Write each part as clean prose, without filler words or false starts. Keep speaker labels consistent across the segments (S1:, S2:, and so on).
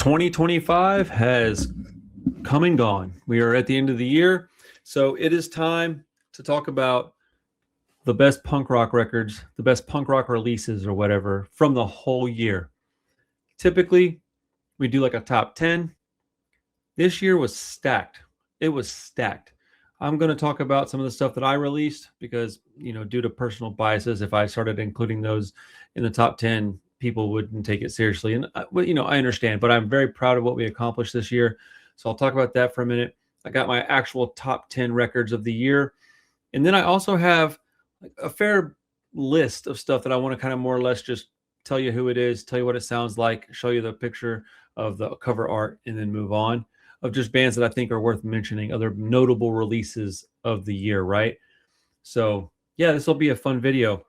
S1: 2025 has come and gone. We are at the end of the year, so it is time to talk about the best punk rock records, the best punk rock releases or whatever from the whole year. Typically, we do like a top 10. This year was stacked. It was stacked. I'm going to talk about some of the stuff that I released because, due to personal biases, if I started including those in the top 10, people wouldn't take it seriously. And, I understand, but I'm very proud of what we accomplished this year. So I'll talk about that for a minute. I got my actual top 10 records of the year. And then I also have a fair list of stuff that I want to kind of more or less just tell you who it is, tell you what it sounds like, show you the picture of the cover art, and then move on, of just bands that I think are worth mentioning, other notable releases of the year, right? So yeah, this will be a fun video.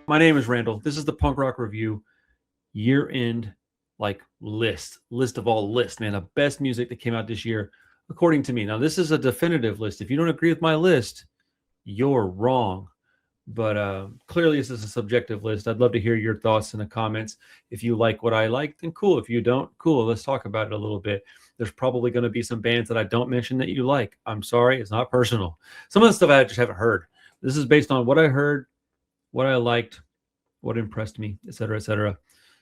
S1: My name is Randall. This is the Punk Rock Review year-end list of all lists, man. The best music that came out this year, according to me. Now, this is a definitive list. If you don't agree with my list, you're wrong. But clearly, this is a subjective list. I'd love to hear your thoughts in the comments. If you like what I like, then cool. If you don't, cool. Let's talk about it a little bit. There's probably going to be some bands that I don't mention that you like. I'm sorry. It's not personal. Some of the stuff I just haven't heard. This is based on what I heard, what I liked, what impressed me, et cetera, et cetera.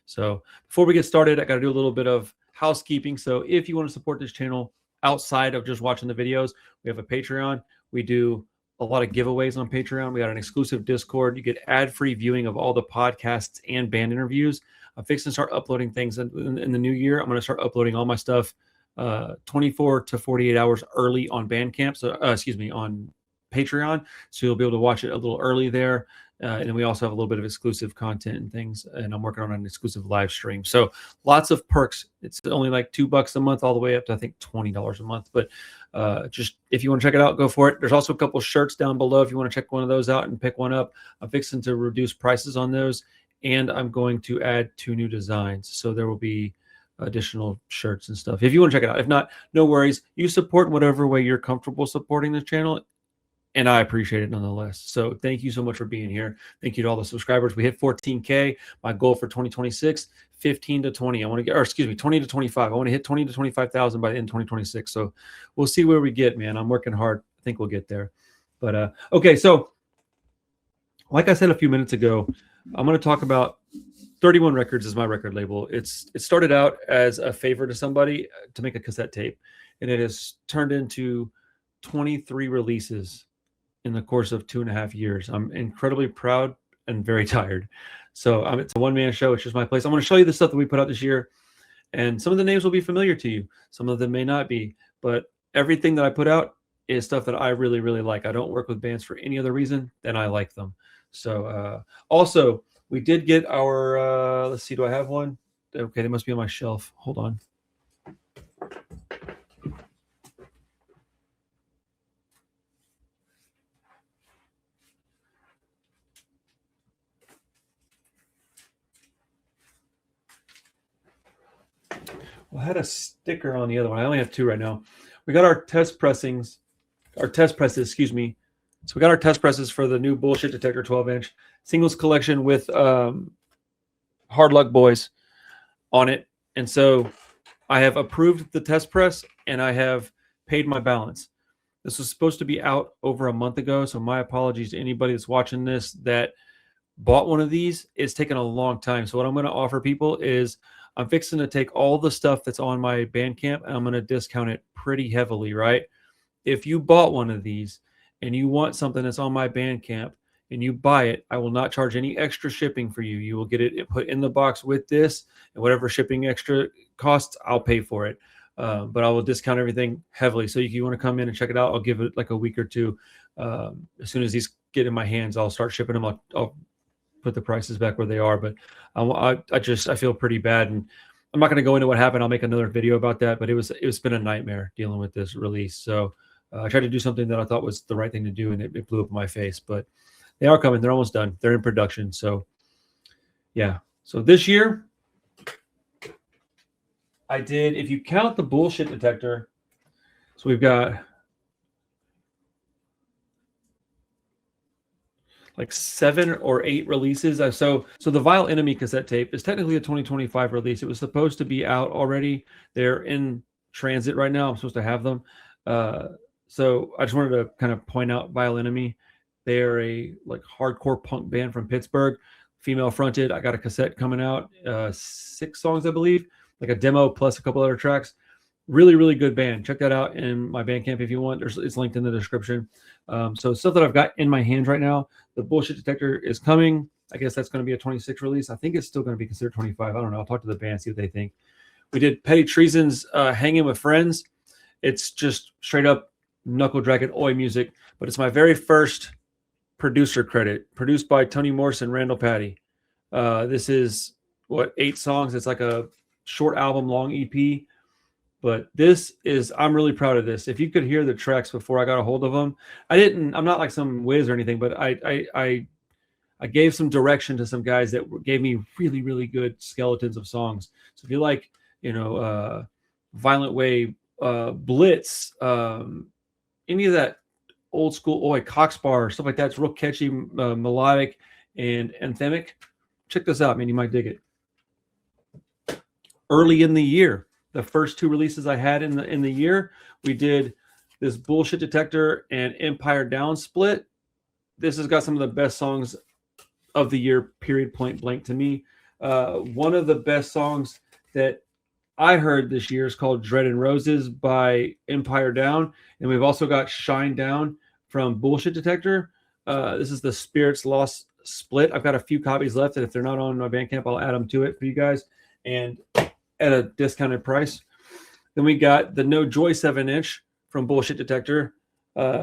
S1: So before we get started, I got to do a little bit of housekeeping. So if you want to support this channel outside of just watching the videos, we have a Patreon. We do a lot of giveaways on Patreon. We got an exclusive Discord. You get ad-free viewing of all the podcasts and band interviews. I'm fixing to start uploading things in the new year. I'm going to start uploading all my stuff 24 to 48 hours early on Bandcamp. So, on Patreon. So you'll be able to watch it a little early there. And then we also have a little bit of exclusive content and things. And I'm working on an exclusive live stream. So lots of perks. It's only like $2 a month, all the way up to, I think, $20 a month. But just if you want to check it out, go for it. There's also a couple shirts down below if you want to check one of those out and pick one up. I'm fixing to reduce prices on those. And I'm going to add 2 new designs. So there will be additional shirts and stuff if you want to check it out. If not, no worries. You support whatever way you're comfortable supporting this channel. And I appreciate it nonetheless. So thank you so much for being here. Thank you to all the subscribers. We hit 14K. My goal for 2026, 15 to 20. I want to get, 20 to 25. I want to hit 20 to 25,000 by the end of 2026. So we'll see where we get, man. I'm working hard. I think we'll get there. But okay, so like I said a few minutes ago, I'm going to talk about 31 Records is my record label. It started out as a favor to somebody to make a cassette tape, and it has turned into 23 releases in the course of 2.5 years. I'm incredibly proud and very tired. So it's a one-man show. It's just my place. I'm going to show you the stuff that we put out this year. And some of the names will be familiar to you. Some of them may not be. But everything that I put out is stuff that I really, really like. I don't work with bands for any other reason than I like them. So also, we did get our, let's see, do I have one? Okay, they must be on my shelf. Hold on. Well, I had a sticker on the other one. I only have 2 right now. We got our test presses, excuse me. So we got our test presses for the new Bullshit Detector 12-inch singles collection with Hard Luck Boys on it. And so I have approved the test press and I have paid my balance. This was supposed to be out over a month ago. So my apologies to anybody that's watching this that bought one of these. It's taken a long time. So what I'm going to offer people is I'm fixing to take all the stuff that's on my Bandcamp and I'm going to discount it pretty heavily, right? If you bought one of these and you want something that's on my Bandcamp and you buy it, I will not charge any extra shipping for you. You will get it put in the box with this, and whatever shipping extra costs, I'll pay for it. But I will discount everything heavily. So if you want to come in and check it out, I'll give it like a week or 2. As soon as these get in my hands, I'll start shipping them. I'll put the prices back where they are. But I feel pretty bad, and I'm not going to go into what happened. I'll make another video about that. But it's been a nightmare dealing with this release. So I tried to do something that I thought was the right thing to do, and it blew up in my face. But they are coming. They're almost done. They're in production. So yeah. So this year, I did, if you count the bullshit detector, so we've got like 7 or 8 releases. So the Vile Enemy cassette tape is technically a 2025 release. It was supposed to be out already. They're in transit right now. I'm supposed to have them. So I just wanted to kind of point out Vile Enemy. They are a like hardcore punk band from Pittsburgh, female fronted. I got a cassette coming out, 6 songs, I believe, like a demo plus a couple other tracks. Really, really good band. Check that out in my Bandcamp if you want. It's linked in the description. So stuff that I've got in my hands right now. The bullshit detector is coming. I guess that's going to be a 26 release. I think it's still going to be considered 25. I don't know. I'll talk to the band, see what they think. We did Petty Treason's Hanging with Friends. It's just straight up knuckle dragging oi music, but it's my very first producer credit, produced by Tony Morse and Randall Patty. This is 8 songs. It's like a short album, long EP. But I'm really proud of this. If you could hear the tracks before I got a hold of them, I'm not like some whiz or anything, but I gave some direction to some guys that gave me really, really good skeletons of songs. So if you like, Violent Way, Blitz, any of that old school, Coxbar, stuff like that, it's real catchy, melodic, and anthemic. Check this out, man. You might dig it. Early in the year, the first 2 releases I had in the year, we did this Bullshit Detector and Empire Down split. This has got some of the best songs of the year, period, point blank to me. One of the best songs that I heard this year is called Dread and Roses by Empire Down. And we've also got Shine Down from Bullshit Detector. This is the Spirits Lost split. I've got a few copies left, and if they're not on my Bandcamp, I'll add them to it for you guys. And at a discounted price. Then we got the No Joy 7-inch from Bullshit Detector.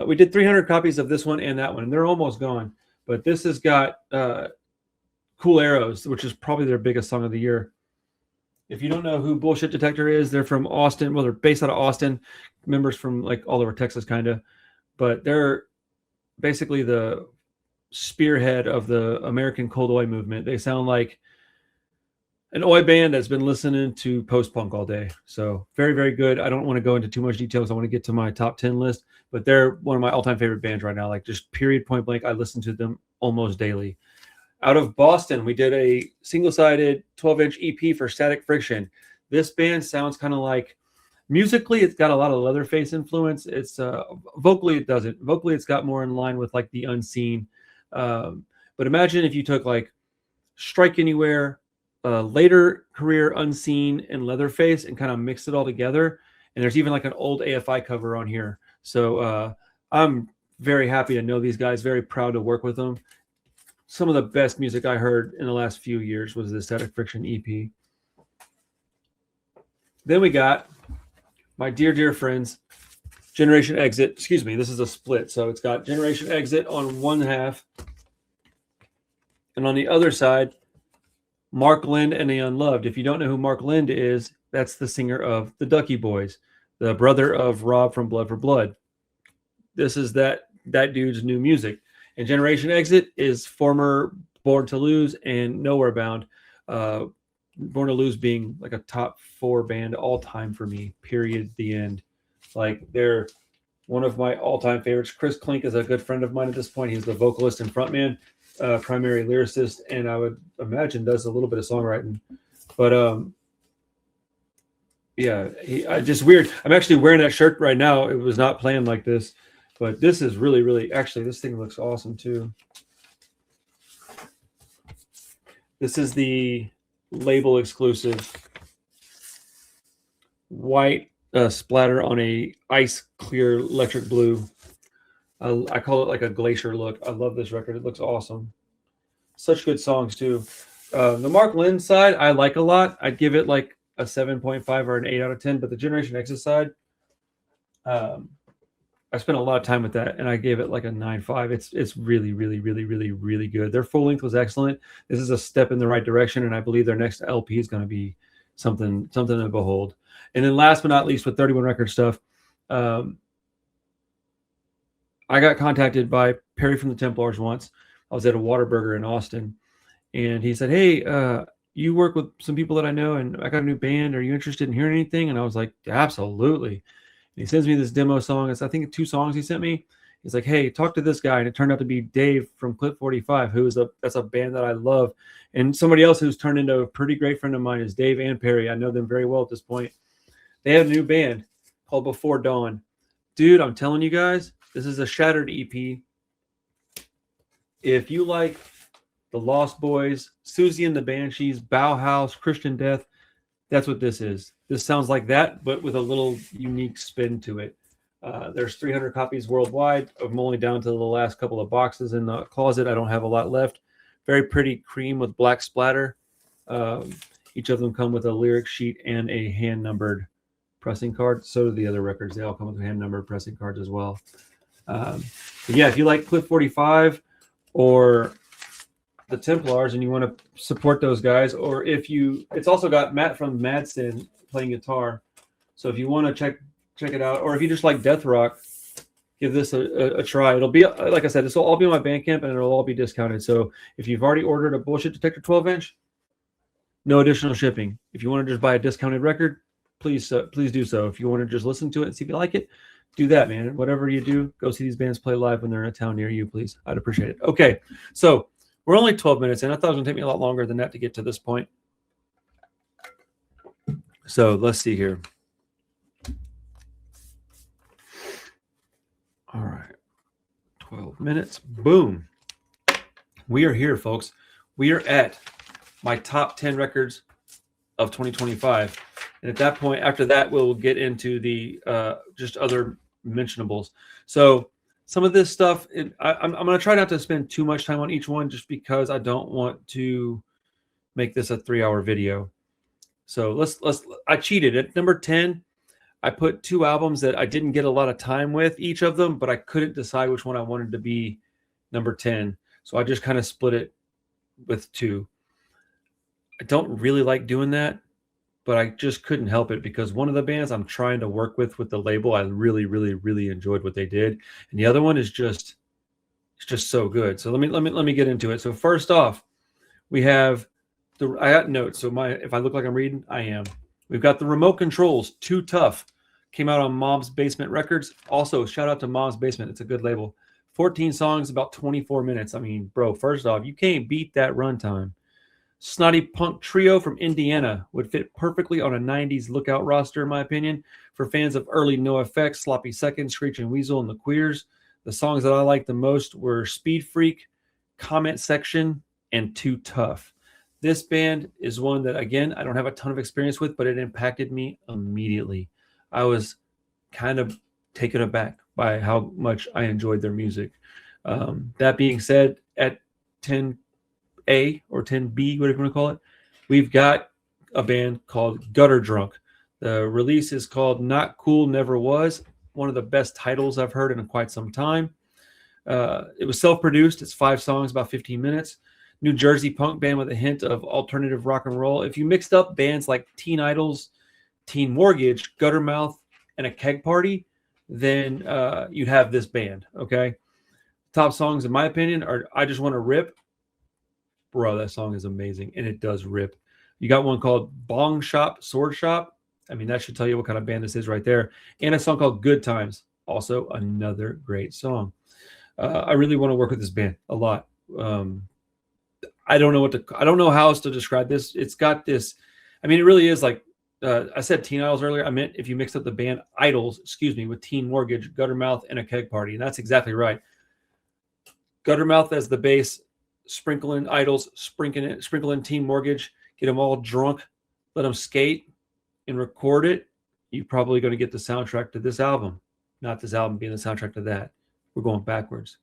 S1: We did 300 copies of this one and that one. They're almost gone. But this has got Cool Arrows, which is probably their biggest song of the year. If you don't know who Bullshit Detector is, they're from Austin. Well, they're based out of Austin. Members from like all over Texas, kind of. But they're basically the spearhead of the American Cold Oi movement. They sound like an oi band that's been listening to post-punk all day. So very, very good. I don't want to go into too much details. I want to get to my top 10 list, but they're one of my all-time favorite bands right now. Like just period, point blank. I listen to them almost daily. Out of Boston, we did a single-sided 12-inch EP for Static Friction. This band sounds kind of like, musically, it's got a lot of Leatherface influence. It's vocally, it doesn't. Vocally, it's got more in line with like the Unseen. But imagine if you took like Strike Anywhere, later career Unseen, and Leatherface and kind of mixed it all together. And there's even like an old AFI cover on here. So I'm very happy to know these guys, very proud to work with them. Some of the best music I heard in the last few years was the Static Friction EP. Then we got my dear, dear friends, Generation Exit. Excuse me, this is a split. So it's got Generation Exit on one half. And on the other side, Mark Lind and the Unloved. If you don't know who Mark Lind is, that's the singer of the Ducky Boys, the brother of Rob from Blood for Blood. This is that dude's new music. And Generation Exit is former Born to Lose and Nowhere Bound. Born to Lose being like a top 4 band all time for me, period, the end. Like they're one of my all-time favorites. Chris Klink is a good friend of mine at this point. He's the vocalist and frontman, primary lyricist, and I would imagine does a little bit of songwriting. But yeah, just weird. I'm actually wearing that shirt right now. It was not planned like this, but this is really, really, actually, this thing looks awesome too. This is the label exclusive white splatter on a ice clear electric blue. I call it like a glacier look. I love this record. It looks awesome. Such good songs too. The Mark Lind side I like a lot. I'd give it like a 7.5 or an 8 out of 10. But the Generation Exit side, I spent a lot of time with that, and I gave it like a 9.5. It's really, really, really, really, really good. Their full length was excellent. This is a step in the right direction, and I believe their next LP is going to be something to behold. And then last but not least, with 31 Record stuff, I got contacted by Perry from the Templars once. I was at a Whataburger in Austin, and he said, "Hey, you work with some people that I know, and I got a new band. Are you interested in hearing anything? And I was like, absolutely. And he sends me this demo song. It's, I think, 2 songs he sent me. He's like, hey, talk to this guy. And it turned out to be Dave from Clip 45, that's a band that I love. And somebody else who's turned into a pretty great friend of mine is Dave and Perry. I know them very well at this point. They have a new band called Before Dawn. Dude, I'm telling you guys, this is a Shattered EP. If you like the Lost Boys, Susie and the Banshees, Bauhaus, Christian Death, that's what this is. This sounds like that, but with a little unique spin to it. There's 300 copies worldwide. I'm only down to the last couple of boxes in the closet. I don't have a lot left. Very pretty cream with black splatter. Each of them come with a lyric sheet and a hand-numbered pressing card. So do the other records. They all come with hand-numbered pressing cards as well. But yeah, if you like Clip 45 or the Templars and you want to support those guys, or if you, it's also got Matt from Madsen playing guitar. So if you want to check it out, or if you just like death rock, give this a try. It'll be, like I said, this will all be on my Bandcamp and it'll all be discounted. So if you've already ordered a Bullshit Detector 12-inch, no additional shipping. If you want to just buy a discounted record, please do so. If you want to just listen to it and see if you like it, do that, man. Whatever you do, go see these bands play live when they're in a town near you, please. I'd appreciate it. Okay, so we're only 12 minutes in. I thought it was going to take me a lot longer than that to get to this point. So let's see here. All right, 12 minutes. Boom. We are here, folks. We are at my top 10 records of 2025. And at that point, after that, we'll get into the just other mentionables. So some of this stuff, I'm going to try not to spend too much time on each one just because I don't want to make this a 3-hour video. So I cheated. At number 10, I put 2 albums that I didn't get a lot of time with, each of them, but I couldn't decide which one I wanted to be number 10. So I just kind of split it with 2. I don't really like doing that, but I just couldn't help it because one of the bands I'm trying to work with the label, I really, really, really enjoyed what they did. And the other one is just so good. So let me get into it. So first off, we have I got notes. So if I look like I'm reading, I am. We've got the Remote Controls, Too Tough. Came out on Mom's Basement Records. Also, shout out to Mom's Basement. It's a good label. 14 songs, about 24 minutes. I mean, bro, first off, you can't beat that runtime. Snotty Punk Trio from Indiana would fit perfectly on a 90s Lookout roster, in my opinion. For fans of early NoFX, Sloppy Seconds, Screeching Weasel, and the Queers, the songs that I liked the most were Speed Freak, Comment Section, and Too Tough. This band is one that, again, I don't have a ton of experience with, but it impacted me immediately. I was kind of taken aback by how much I enjoyed their music. That being said, at 10A or 10B, whatever you want to call it, we've got a band called Gutter Drunk. The release is called Not Cool Never Was, one of the best titles I've heard in quite some time. It was self-produced. It's 5 songs, about 15 minutes. New Jersey punk band with a hint of alternative rock and roll. If you mixed up bands like Teen Idols, Teen Mortgage, Guttermouth, and a Keg Party, then you'd have this band, okay? Top songs, in my opinion, are I Just Want to Rip. Bro, that song is amazing, and it does rip. You got one called Bong Shop, Sword Shop. I mean, that should tell you what kind of band this is right there. And a song called Good Times. Also another great song. I really want to work with this band a lot. I don't know how else to describe this. It's got this, I mean, it really is like, I said Teen Idols earlier. I meant if you mixed up the band Idols, with Teen Mortgage, Guttermouth, and a Keg Party. And that's exactly right. Guttermouth as the bass, sprinkle in Idols, sprinkle in Teen Mortgage, get them all drunk, let them skate, and record it. You're probably going to get the soundtrack to this album. Not this album being the soundtrack to that. We're going backwards.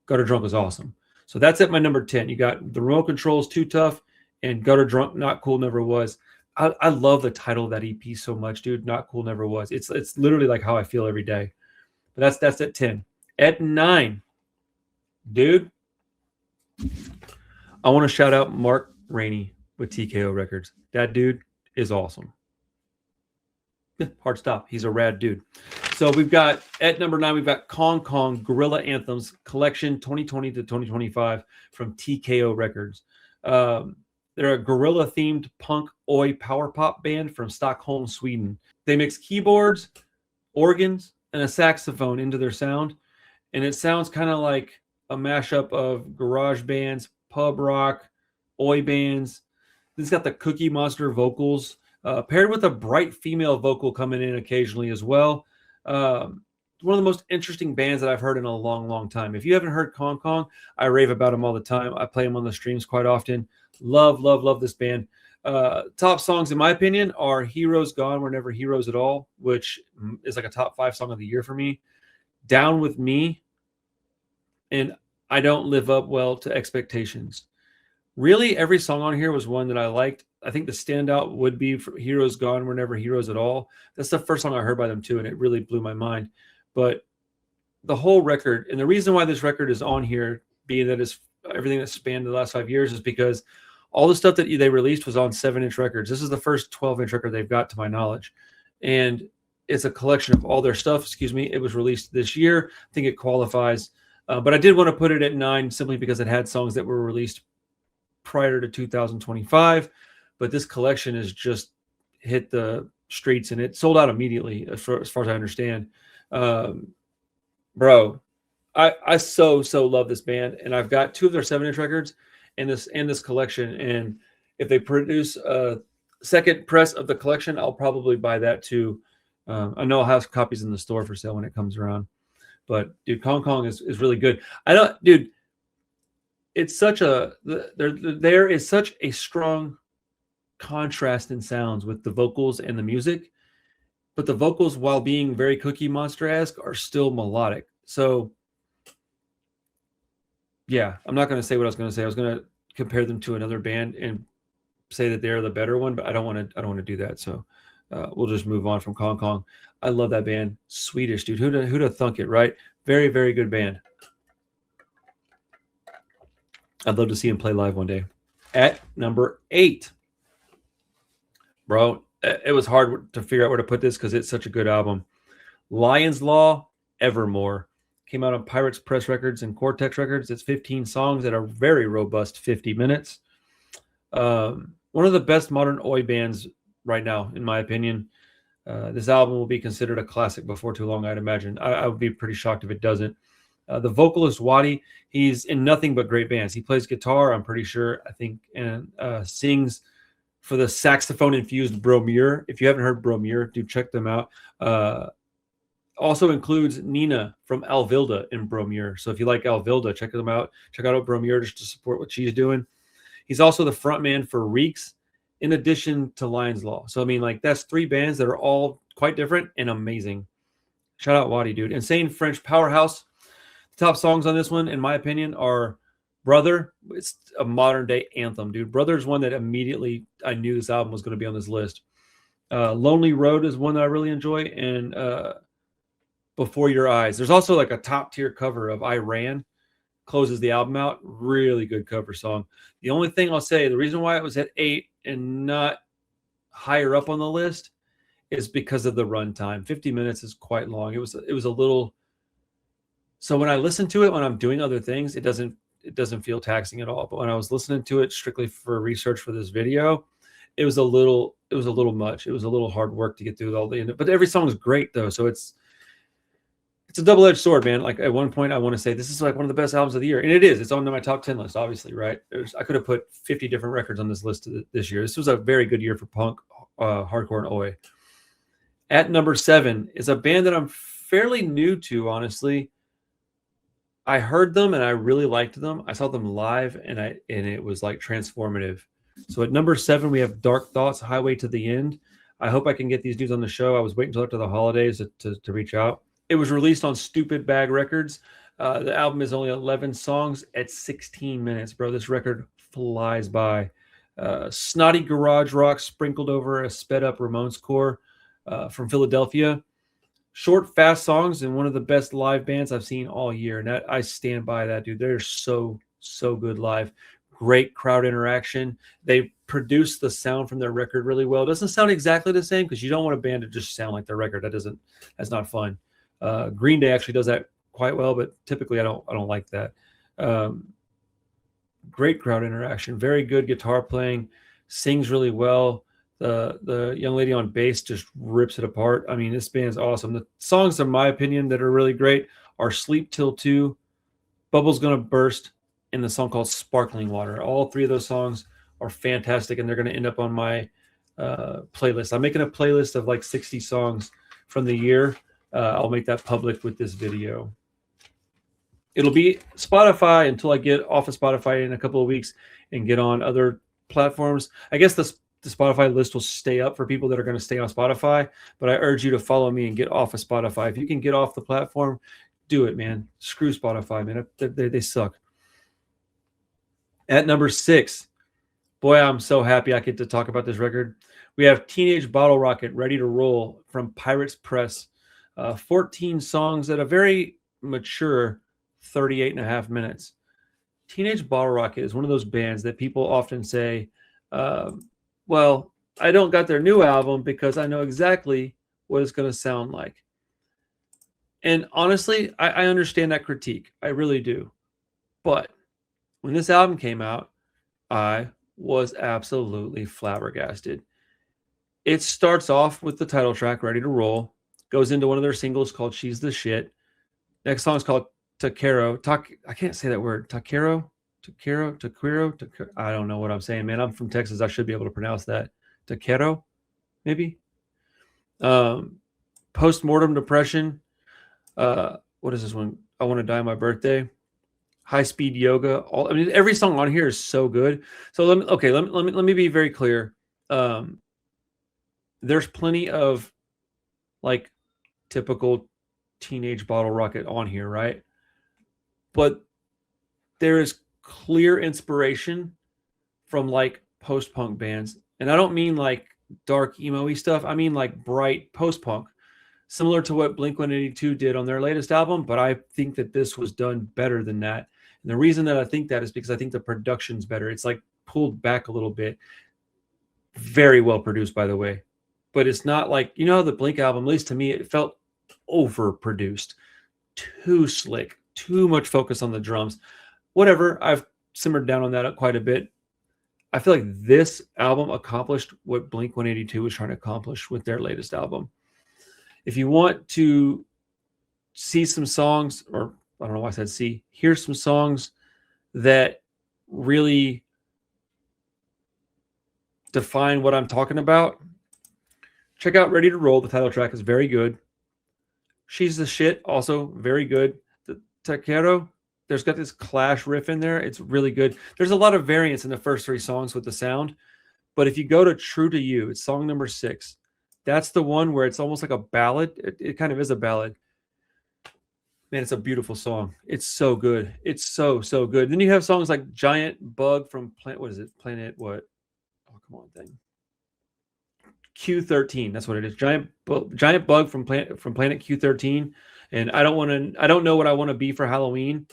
S1: Gutter Drunk is awesome. So that's at my number 10. You got the Remote Controls, Too Tough, and Gutter Drunk, Not Cool Never Was. I love the title of that EP so much, dude. Not Cool Never Was. It's literally like how I feel every day. But that's at 10. At 9, dude, I want to shout out Mark Rainey with TKO Records. That dude is awesome. Hard stop. He's a rad dude. So we've got, at number 9, we've got Kong Kong Guerrilla Anthems Collection 2020 to 2025 from TKO Records. They're a gorilla-themed punk oi power pop band from Stockholm, Sweden. They mix keyboards, organs, and a saxophone into their sound, and it sounds kind of like a mashup of garage bands, pub rock, oi bands. This has got the Cookie Monster vocals, paired with a bright female vocal coming in occasionally as well. One of the most interesting bands that I've heard in a long, long time. If you haven't heard Kong Kong, I rave about them all the time. I play them on the streams quite often. Love, love, love this band. Top songs, in my opinion, are Heroes Gone, We're Never Heroes at All, which is like a top 5 song of the year for me. Down With Me, and I Don't Live Up Well to Expectations. Really, every song on here was one that I liked. I think the standout would be for Heroes Gone, We're Never Heroes at All. That's the first song I heard by them too, and it really blew my mind. But the whole record, and the reason why this record is on here, being that it's everything that spanned the last 5 years, is because all the stuff that they released was on 7-inch records. This is the first 12-inch record they've got, to my knowledge. And it's a collection of all their stuff. It was released this year. I think it qualifies. But I did want to put it at 9 simply because it had songs that were released prior to 2025. But this collection has just hit the streets, and it sold out immediately, as far as I understand. Bro, I so love this band, and I've got 2 of their 7-inch records and this collection. And if they produce a second press of the collection, I'll probably buy that too. I know I'll have copies in the store for sale when it comes around. But dude, Kong Kong is really good. It's such a there is such a strong contrast in sounds with the vocals and the music, but the vocals, while being very Cookie Monster-esque, are still melodic. So yeah, I'm not going to say what I was going to say. I was going to compare them to another band and say that they're the better one, but I don't want to do that. So we'll just move on from Kong Kong. I love that band. Swedish, dude. Who'd have thunk it, right? Very, very good band. I'd love to see him play live one day. At number 8, bro, it was hard to figure out where to put this because it's such a good album. Lion's Law, Evermore. Came out on Pirates Press Records and Cortex Records. It's 15 songs at a very robust 50 minutes. One of the best modern oi bands right now, in my opinion. This album will be considered a classic before too long, I'd imagine. I would be pretty shocked if it doesn't. The vocalist, Waddy, he's in nothing but great bands. He plays guitar, I'm pretty sure, I think, and sings for the saxophone-infused Bromure. If you haven't heard Bromure, do check them out. Also includes Nina from Alvilda in Bromure. So if you like Alvilda, check them out. Check out Bromure just to support what she's doing. He's also the frontman for Reeks, in addition to Lion's Law. So, I mean, like, that's 3 bands that are all quite different and amazing. Shout out Waddy, dude. Insane French powerhouse. The top songs on this one, in my opinion, are Brother. It's a modern-day anthem, dude. Brother is one that immediately I knew this album was going to be on this list. Lonely Road is one that I really enjoy, and Before Your Eyes. There's also like a top-tier cover of I Ran. Closes the album out. Really good cover song. The only thing I'll say, the reason why it was at 8 and not higher up on the list is because of the runtime. 50 minutes is quite long. It was a little. So when I listen to it when I'm doing other things, it doesn't feel taxing at all. But when I was listening to it strictly for research for this video, it was a little much. It was a little hard work to get through all the. But every song is great though, so it's a double-edged sword, man. Like, at one point I want to say this is like one of the best albums of the year, and it is. It's on my top 10 list, obviously, right? I could have put 50 different records on this list this year. This was a very good year for punk, hardcore, and oi. At number 7 is a band that I'm fairly new to, honestly. I heard them and I really liked them. I saw them live and it was like transformative. So at number 7 we have Dark Thoughts, Highway to the End. I hope I can get these dudes on the show. I was waiting until after the holidays to reach out. It was released on Stupid Bag Records. The album is only 11 songs at 16 minutes, bro. This record flies by. Snotty garage rock sprinkled over a sped-up Ramones core from Philadelphia. Short, fast songs, and one of the best live bands I've seen all year. And I stand by that, dude. They're so good live. Great crowd interaction. They produce the sound from their record really well. It doesn't sound exactly the same because you don't want a band to just sound like their record. That's not fun. Green Day actually does that quite well, but typically I don't like that. great crowd interaction, very good guitar playing, sings really well. The young lady on bass just rips it apart. I mean, this band's awesome. The songs, in my opinion, that are really great are Sleep Till 2, Bubble's Gonna Burst, and the song called Sparkling Water. All three of those songs are fantastic, and they're going to end up on my playlist. I'm making a playlist of like 60 songs from the year. I'll make that public with this video. It'll be Spotify until I get off of Spotify in a couple of weeks and get on other platforms. I guess the Spotify list will stay up for people that are going to stay on Spotify, but I urge you to follow me and get off of Spotify. If you can get off the platform, do it, man. Screw Spotify, man. They suck. At number 6, boy, I'm so happy I get to talk about this record. We have Teenage Bottle Rocket, Ready to Roll from Pirates Press. 14 songs at a very mature 38 and a half minutes. Teenage Bottle Rocket is one of those bands that people often say, well, I don't got their new album because I know exactly what it's going to sound like. And honestly, I understand that critique. I really do. But when this album came out, I was absolutely flabbergasted. It starts off with the title track, Ready to Roll, goes into one of their singles called She's the Shit. Next song is called Taquero. I can't say that word. Taquero? I don't know what I'm saying, man. I'm from Texas. I should be able to pronounce that. Taquero, maybe? Postmortem Depression. What is this one? I Want to Die on My Birthday. High Speed Yoga. Every song on here is so good. So let me be very clear. There's plenty of like typical Teenage Bottle Rocket on here, right? But there is clear inspiration from like post-punk bands. And I don't mean like dark emo-y stuff. I mean like bright post-punk, similar to what Blink-182 did on their latest album. But I think that this was done better than that. And the reason that I think that is because I think the production's better. It's like pulled back a little bit. Very well produced, by the way. But it's not like, you know, the Blink album, at least to me, it felt overproduced. Too slick. Too much focus on the drums. Whatever. I've simmered down on that quite a bit. I feel like this album accomplished what Blink-182 was trying to accomplish with their latest album. If you want to see some songs, or I don't know why I said see, here's some songs that really define what I'm talking about. Check out Ready to Roll. The title track is very good. She's the Shit, also very good. The Taquero, there's got this Clash riff in there. It's really good. There's a lot of variance in the first 3 songs with the sound. But if you go to True to You, it's song number 6. That's the one where it's almost like a ballad. It kind of is a ballad. Man, it's a beautiful song. It's so good. It's so good. Then you have songs like Giant Bug from Planet what? Oh, come on, thing. Q13. That's what it is. Giant Bug from Planet Q13. And I don't know what I want to be for Halloween.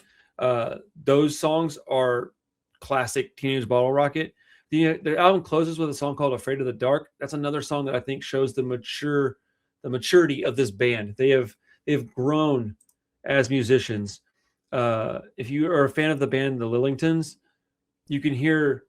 S1: Those songs are classic Teenage Bottle Rocket. The album closes with a song called Afraid of the Dark. That's another song that I think shows the maturity of this band. They have grown as musicians. If you are a fan of the band The Lillingtons, you can hear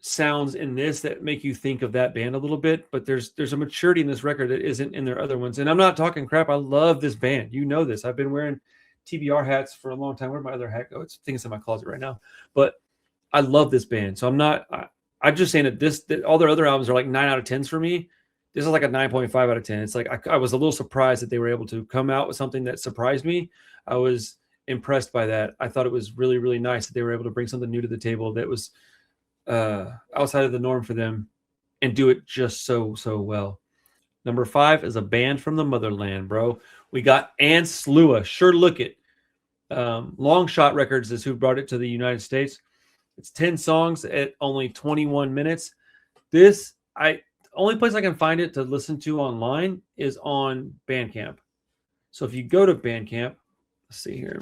S1: sounds in this that make you think of that band a little bit, but there's a maturity in this record that isn't in their other ones. And I'm not talking crap. I love this band. You know this. I've been wearing TBR hats for a long time. Where'd my other hat go? It's in my closet right now. But I love this band. So I'm just saying that all their other albums are like 9 out of 10s for me. This is like a 9.5 out of 10. It's like I was a little surprised that they were able to come out with something that surprised me. I was impressed by that. I thought it was really, really nice that they were able to bring something new to the table that was outside of the norm for them and do it just so well. Number 5 is a band from the motherland, bro. We got Anslua. Sure Look It. Long Shot Records is who brought it to the United States. It's 10 songs at only 21 minutes. Only place I can find it to listen to online is on Bandcamp. So if you go to Bandcamp, let's see here.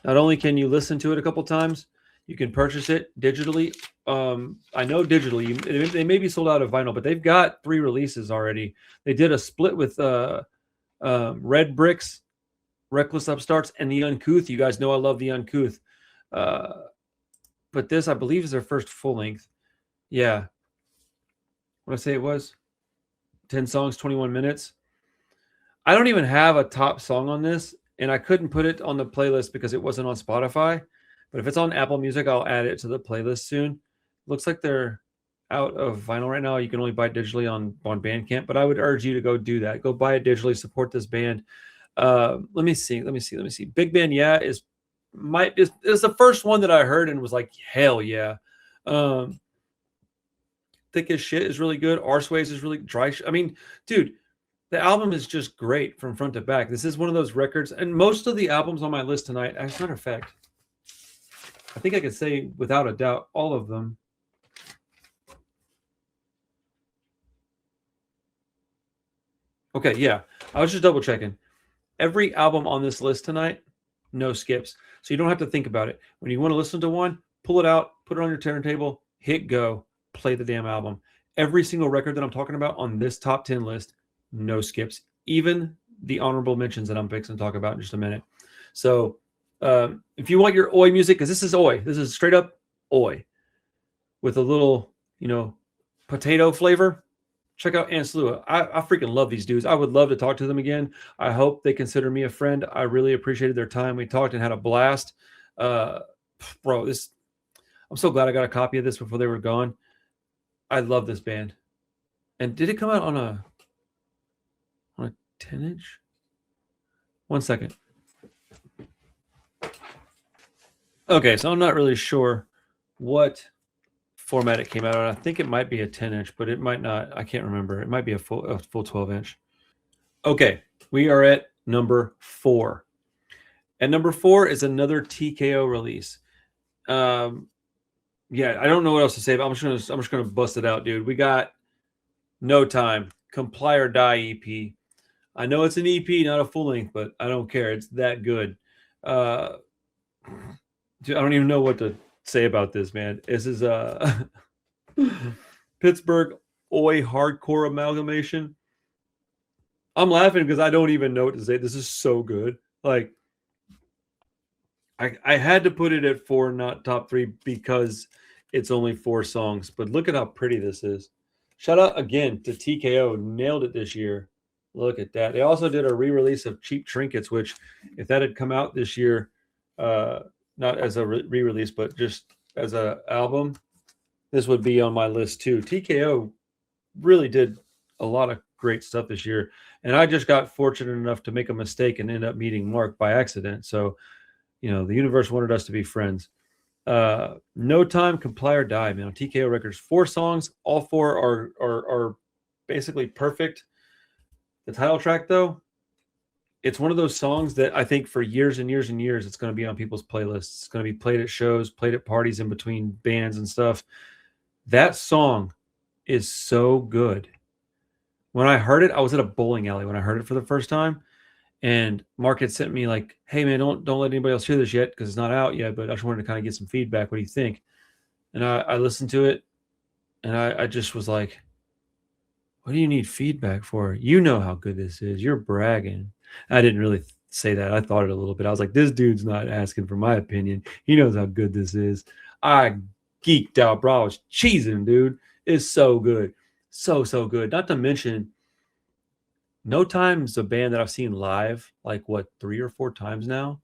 S1: Not only can you listen to it a couple times, you can purchase it digitally. I know digitally. They may be sold out of vinyl, but they've got 3 releases already. They did a split with Red Bricks, Reckless Upstarts, and The Uncouth. You guys know I love The Uncouth. but this, I believe, is their first full length. Yeah. What I say it was? 10 songs, 21 minutes. I don't even have a top song on this, and I couldn't put it on the playlist because it wasn't on Spotify. But if it's on Apple Music, I'll add it to the playlist soon. Looks like they're out of vinyl right now. You can only buy it digitally on Bandcamp, but I would urge you to go do that. Go buy it digitally, support this band. Let me see. Big Band Yeah is the first one that I heard and was like, hell yeah. Thick as Shit is really good. Arseways is really dry. I mean, dude, the album is just great from front to back. This is one of those records, and most of the albums on my list tonight, as a matter of fact, I think I could say without a doubt all of them. Okay, yeah. I was just double checking. Every album on this list tonight, no skips. So you don't have to think about it. When you want to listen to one, pull it out, put it on your turntable, hit go, play the damn album. Every single record that I'm talking about on this top 10 list, no skips. Even the honorable mentions that I'm fixing to talk about in just a minute. So if you want your Oi music, because this is Oi. This is straight up Oi with a little, potato flavor. Check out Anslua. I freaking love these dudes. I would love to talk to them again. I hope they consider me a friend. I really appreciated their time. We talked and had a blast. Bro, I'm so glad I got a copy of this before they were gone. I love this band. And did it come out on a 10-inch? 1 second. Okay, so I'm not really sure what format it came out on. I think it might be a 10-inch, but it might not. I can't remember. It might be a full 12-inch. Okay, we are at number 4. And number 4 is another TKO release. Yeah, I don't know what else to say, but I'm just gonna bust it out, dude. We got No Time, Comply or Die EP. I know it's an EP, not a full length, but I don't care. It's that good. Dude, I don't even know what to say about this, man. This is Pittsburgh Oi hardcore amalgamation. I'm laughing because I don't even know what to say. This is so good. Like, I had to put it at 4, not top 3, because it's only 4 songs. But look at how pretty this is. Shout out again to TKO. Nailed it this year. Look at that. They also did a re-release of Cheap Trinkets, which, if that had come out this year, not as a re-release, but just as an album, this would be on my list too. TKO really did a lot of great stuff this year. And I just got fortunate enough to make a mistake and end up meeting Mark by accident. So, the universe wanted us to be friends. No Time, Comply or Die, man. On TKO Records, 4 songs. All 4 are basically perfect. The title track, though, it's one of those songs that I think for years and years and years, it's going to be on people's playlists. It's going to be played at shows, played at parties in between bands and stuff. That song is so good. When I heard it, I was at a bowling alley when I heard it for the first time. And Mark had sent me like, hey, man, don't let anybody else hear this yet because it's not out yet. But I just wanted to kind of get some feedback. What do you think? And I listened to it, and I just was like, what do you need feedback for? You know how good this is. You're bragging. I didn't really say that. I thought it a little bit. I was like, this dude's not asking for my opinion. He knows how good this is. I geeked out, bro. I was cheesing, dude. It's so good. So good. Not to mention, No Time's a band that I've seen live like, 3 or 4 times now.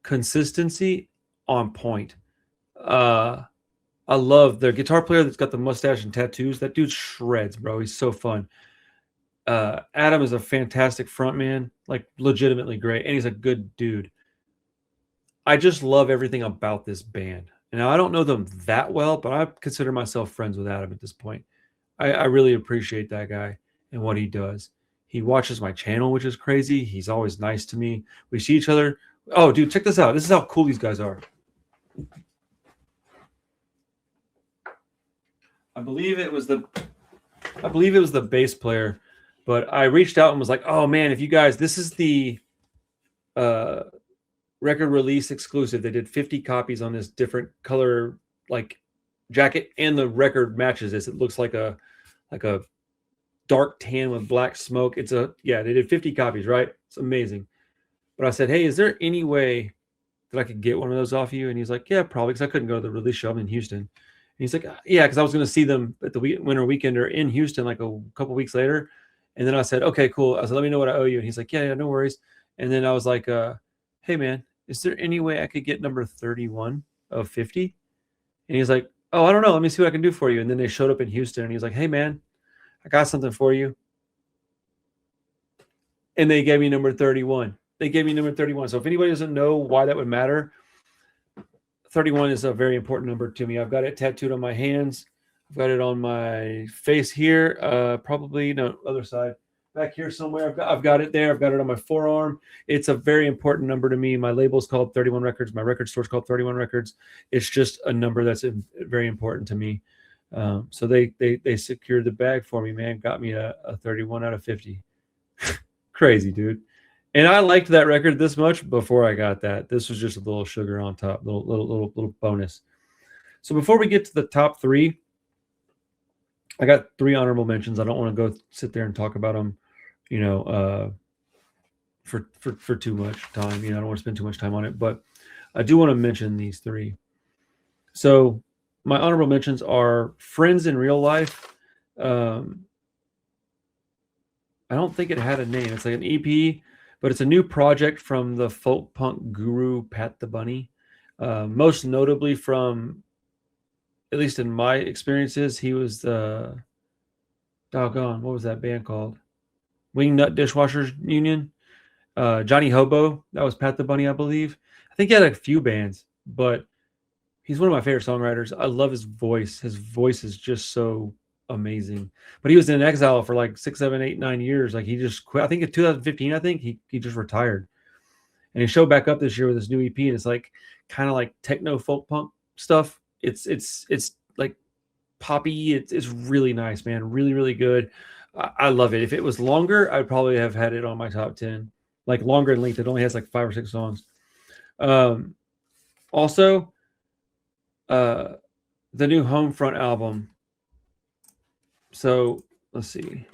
S1: Consistency on point. I love their guitar player that's got the mustache and tattoos. That dude shreds, bro. He's so fun. Adam is a fantastic frontman, like legitimately great, and he's a good dude. I just love everything about this band. Now, I don't know them that well, but I consider myself friends with Adam at this point. I really appreciate that guy and what he does. He watches my channel, which is crazy. He's always nice to me. We see each other. Oh, dude, check this out. This is how cool these guys are. I believe it was the bass player, but I reached out and was like, oh man, if you guys, this is the record release exclusive. They did 50 copies on this different color like jacket, and the record matches this. It looks like a dark tan with black smoke. They did 50 copies, right? It's amazing. But I said, hey, is there any way that I could get one of those off you? And he's like, yeah, probably, because I couldn't go to the release show. I'm in Houston. And he's like, yeah, because I was going to see them at the Winter Weekender in Houston like a couple weeks later. And then I said, okay, cool. I said, let me know what I owe you. And he's like, yeah, no worries. And then I was like, hey, man, is there any way I could get number 31 of 50? And he's like, oh, I don't know. Let me see what I can do for you. And then they showed up in Houston, and he's like, hey, man, I got something for you. And they gave me number 31. They gave me number 31. So if anybody doesn't know why that would matter, 31 is a very important number to me. I've got it tattooed on my hands. I've got it on my face here. Probably no other side. Back here somewhere. I've got it there. I've got it on my forearm. It's a very important number to me. My label's called 31 Records. My record store's called 31 Records. It's just a number that's very important to me. So they secured the bag for me, man. Got me a 31 out of 50. Crazy, dude. And I liked that record this much before I got that. This was just a little sugar on top, little bonus. So before we get to the top three, I got 3 honorable mentions. I don't want to go sit there and talk about them, for too much time. I don't want to spend too much time on it, but I do want to mention these 3. So my honorable mentions are Friends in Real Life. I don't think it had a name. It's like an EP, but it's a new project from the folk punk guru Pat the Bunny. Most notably from, at least in my experiences, he was the doggone, what was that band called? Wingnut Dishwashers Union. Johnny Hobo, that was Pat the Bunny, I believe. I think he had a few bands, but he's one of my favorite songwriters. I love his voice. His voice is just so amazing. But he was in exile for like 6, 7, 8, 9 years. Like he just quit. I think in 2015, he just retired. And he showed back up this year with his new EP, and it's like kind of like techno folk punk stuff. It's like poppy. It's really nice, man. Really, really good. I love it. If it was longer, I'd probably have had it on my top 10. Like longer in length. It only has like 5 or 6 songs. Also, the new Homefront album. So let's see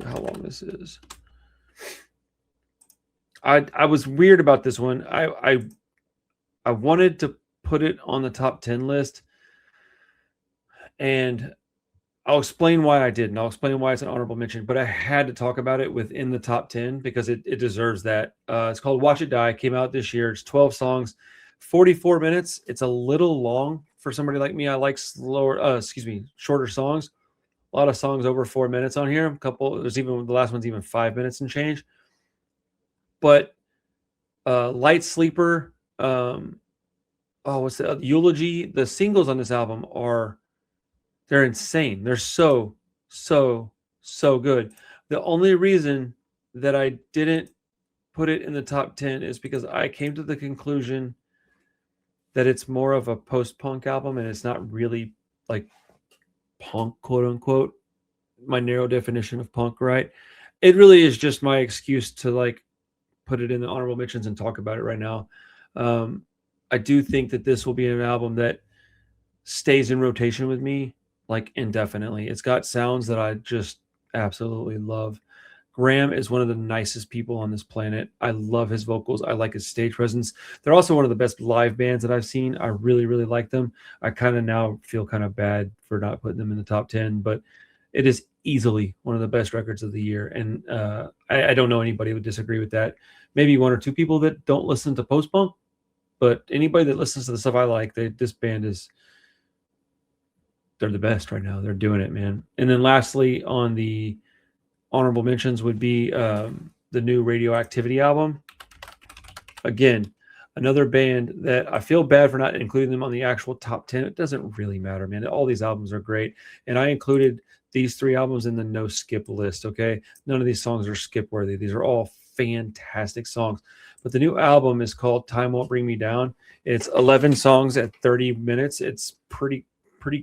S1: how long this is. I was weird about this one. I wanted to put it on the top 10 list, and I'll explain why I didn't. I'll explain why it's an honorable mention, but I had to talk about it within the top 10 because it deserves that. It's called Watch It Die. It came out this year. It's 12 songs, 44 minutes. It's a little long for somebody like me. I like shorter songs. A lot of songs over 4 minutes on here. There's even the last one's even 5 minutes and change. But Light Sleeper, what's the Eulogy? The singles on this album they're insane. They're so good. The only reason that I didn't put it in the top 10 is because I came to the conclusion that it's more of a post-punk album and it's not really like punk, quote unquote, my narrow definition of punk, right? It really is just my excuse to like put it in the honorable mentions and talk about it right now. I do think that this will be an album that stays in rotation with me like indefinitely. It's got sounds that I just absolutely love. Graham is one of the nicest people on this planet. I love his vocals. I like his stage presence. They're also one of the best live bands that I've seen. I really, really like them. I kind of now feel kind of bad for not putting them in the top 10, but it is easily one of the best records of the year. And I don't know anybody who would disagree with that. Maybe 1 or 2 people that don't listen to post-punk, but anybody that listens to the stuff I like, this band they're the best right now. They're doing it, man. And then lastly, on the honorable mentions would be the new Radioactivity album. Again, another band that I feel bad for not including them on the actual top 10. It doesn't really matter, man. All these albums are great. And I included these 3 albums in the no skip list, okay? None of these songs are skip worthy. These are all fantastic songs. But the new album is called Time Won't Bring Me Down. It's 11 songs at 30 minutes. It's pretty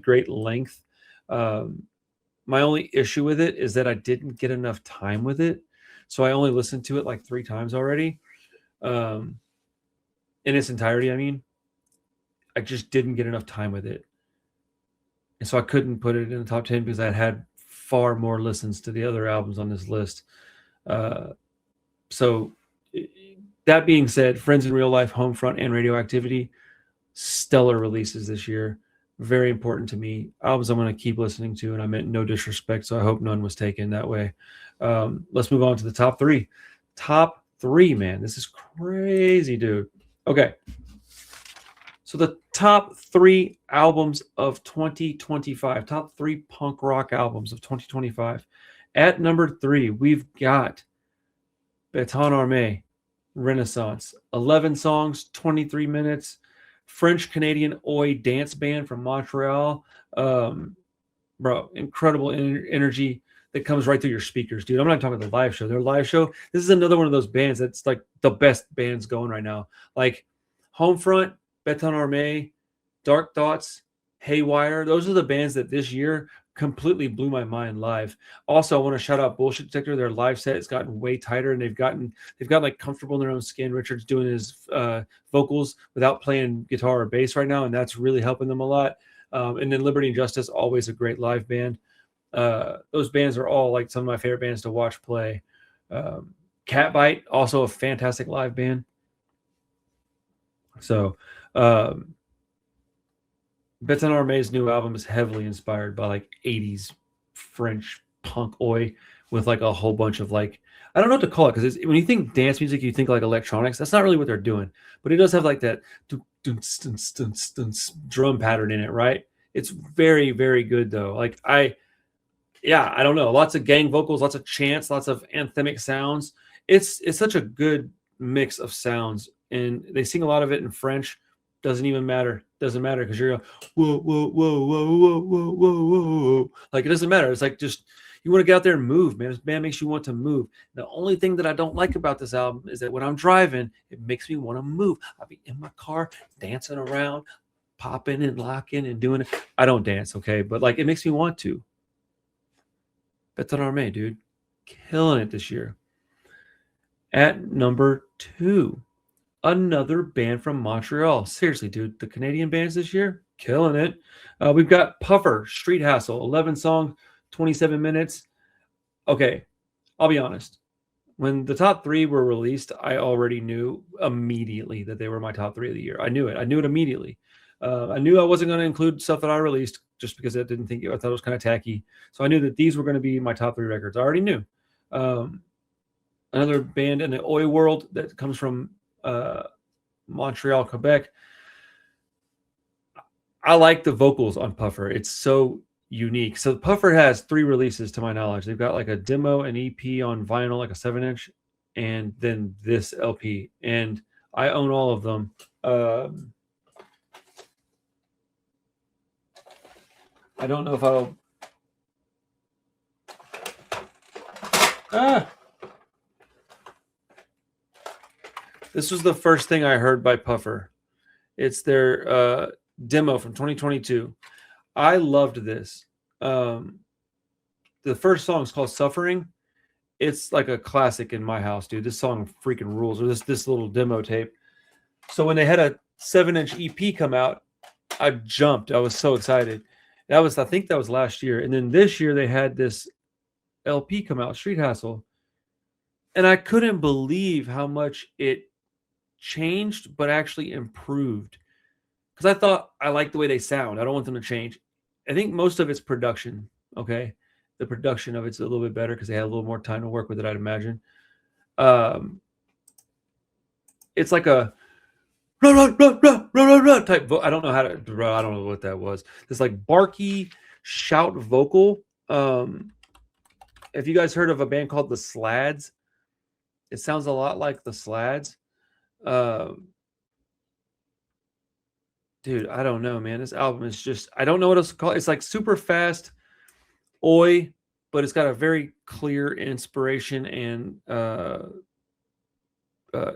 S1: great length. My only issue with it is that I didn't get enough time with it. So I only listened to it like 3 times already. In its entirety, I mean. I just didn't get enough time with it. And so I couldn't put it in the top 10 because I had far more listens to the other albums on this list. So That being said, Friends in Real Life, Homefront, and Radioactivity, stellar releases this year. Very important to me. Albums I'm going to keep listening to, and I meant no disrespect, so I hope none was taken that way. Let's move on to the top three. Top three, man. This is crazy, dude. Okay. So the top three albums of 2025, top three punk rock albums of 2025. At number 3, we've got Béton Armé, Renaissance. 11 songs, 23 minutes. French-Canadian Oi dance band from Montreal. Bro, incredible energy that comes right through your speakers, dude. I'm not talking about the live show. Their live show, this is another one of those bands that's like the best bands going right now. Like Homefront, Béton Armé, Dark Thoughts, Haywire. Those are the bands that this year completely blew my mind live. Also, I want to shout out Bullshit Detector. Their live set has gotten way tighter, and they've gotten like comfortable in their own skin. Richard's doing his vocals without playing guitar or bass right now, and that's really helping them a lot. And then Liberty and Justice, always a great live band. Those bands are all like some of my favorite bands to watch play. Catbite, also a fantastic live band. So Béton Armé's new album is heavily inspired by like 80s French punk oi with like a whole bunch of like, I don't know what to call it, because when you think dance music, you think like electronics. That's not really what they're doing, but it does have like that drum pattern in it, right? It's very, very good though. Like I don't know. Lots of gang vocals, lots of chants, lots of anthemic sounds. It's such a good mix of sounds, and they sing a lot of it in French. Doesn't even matter. Doesn't matter because you're whoa, whoa, whoa, whoa, whoa, whoa, whoa, whoa. Like it doesn't matter. It's like just you want to get out there and move, man. This band makes you want to move. The only thing that I don't like about this album is that when I'm driving, it makes me want to move. I'll be in my car dancing around, popping and locking and doing it. I don't dance, okay, but like it makes me want to. Béton Armé, dude, killing it this year. At number 2. Another band from Montreal. Seriously, dude, the Canadian bands this year, killing it. We've got Puffer, Street Hassle, 11 songs, 27 minutes. Okay, I'll be honest. When the top 3 were released, I already knew immediately that they were my top 3 of the year. I knew it. I knew it immediately. I knew I wasn't going to include stuff that I released just because I thought it was kind of tacky. So I knew that these were going to be my top 3 records. I already knew. Another band in the oi world that comes from Montreal, Quebec. I like the vocals on Puffer. It's so unique. So Puffer has 3 releases to my knowledge. They've got like a demo, an EP on vinyl, like a 7-inch, and then this LP. And I own all of them. I don't know if I'll... This was the first thing I heard by Puffer. It's their demo from 2022. I loved this. The first song is called Suffering. It's like a classic in my house, dude. This song freaking rules, or this little demo tape. So when they had a 7-inch EP come out, I jumped. I was so excited. I think that was last year. And then this year they had this LP come out, Street Hassle. And I couldn't believe how much it changed, but actually improved. Because I thought I like the way they sound. I don't want them to change. I think most of it's production, okay? The production of it's a little bit better because they had a little more time to work with it, I'd imagine. It's like a type I don't know what that was. This like barky shout vocal. If you guys heard of a band called the Slads, it sounds a lot like the Slads. Dude, I don't know, man. This album is just, I don't know what else to call it. It's like super fast oi, but it's got a very clear inspiration and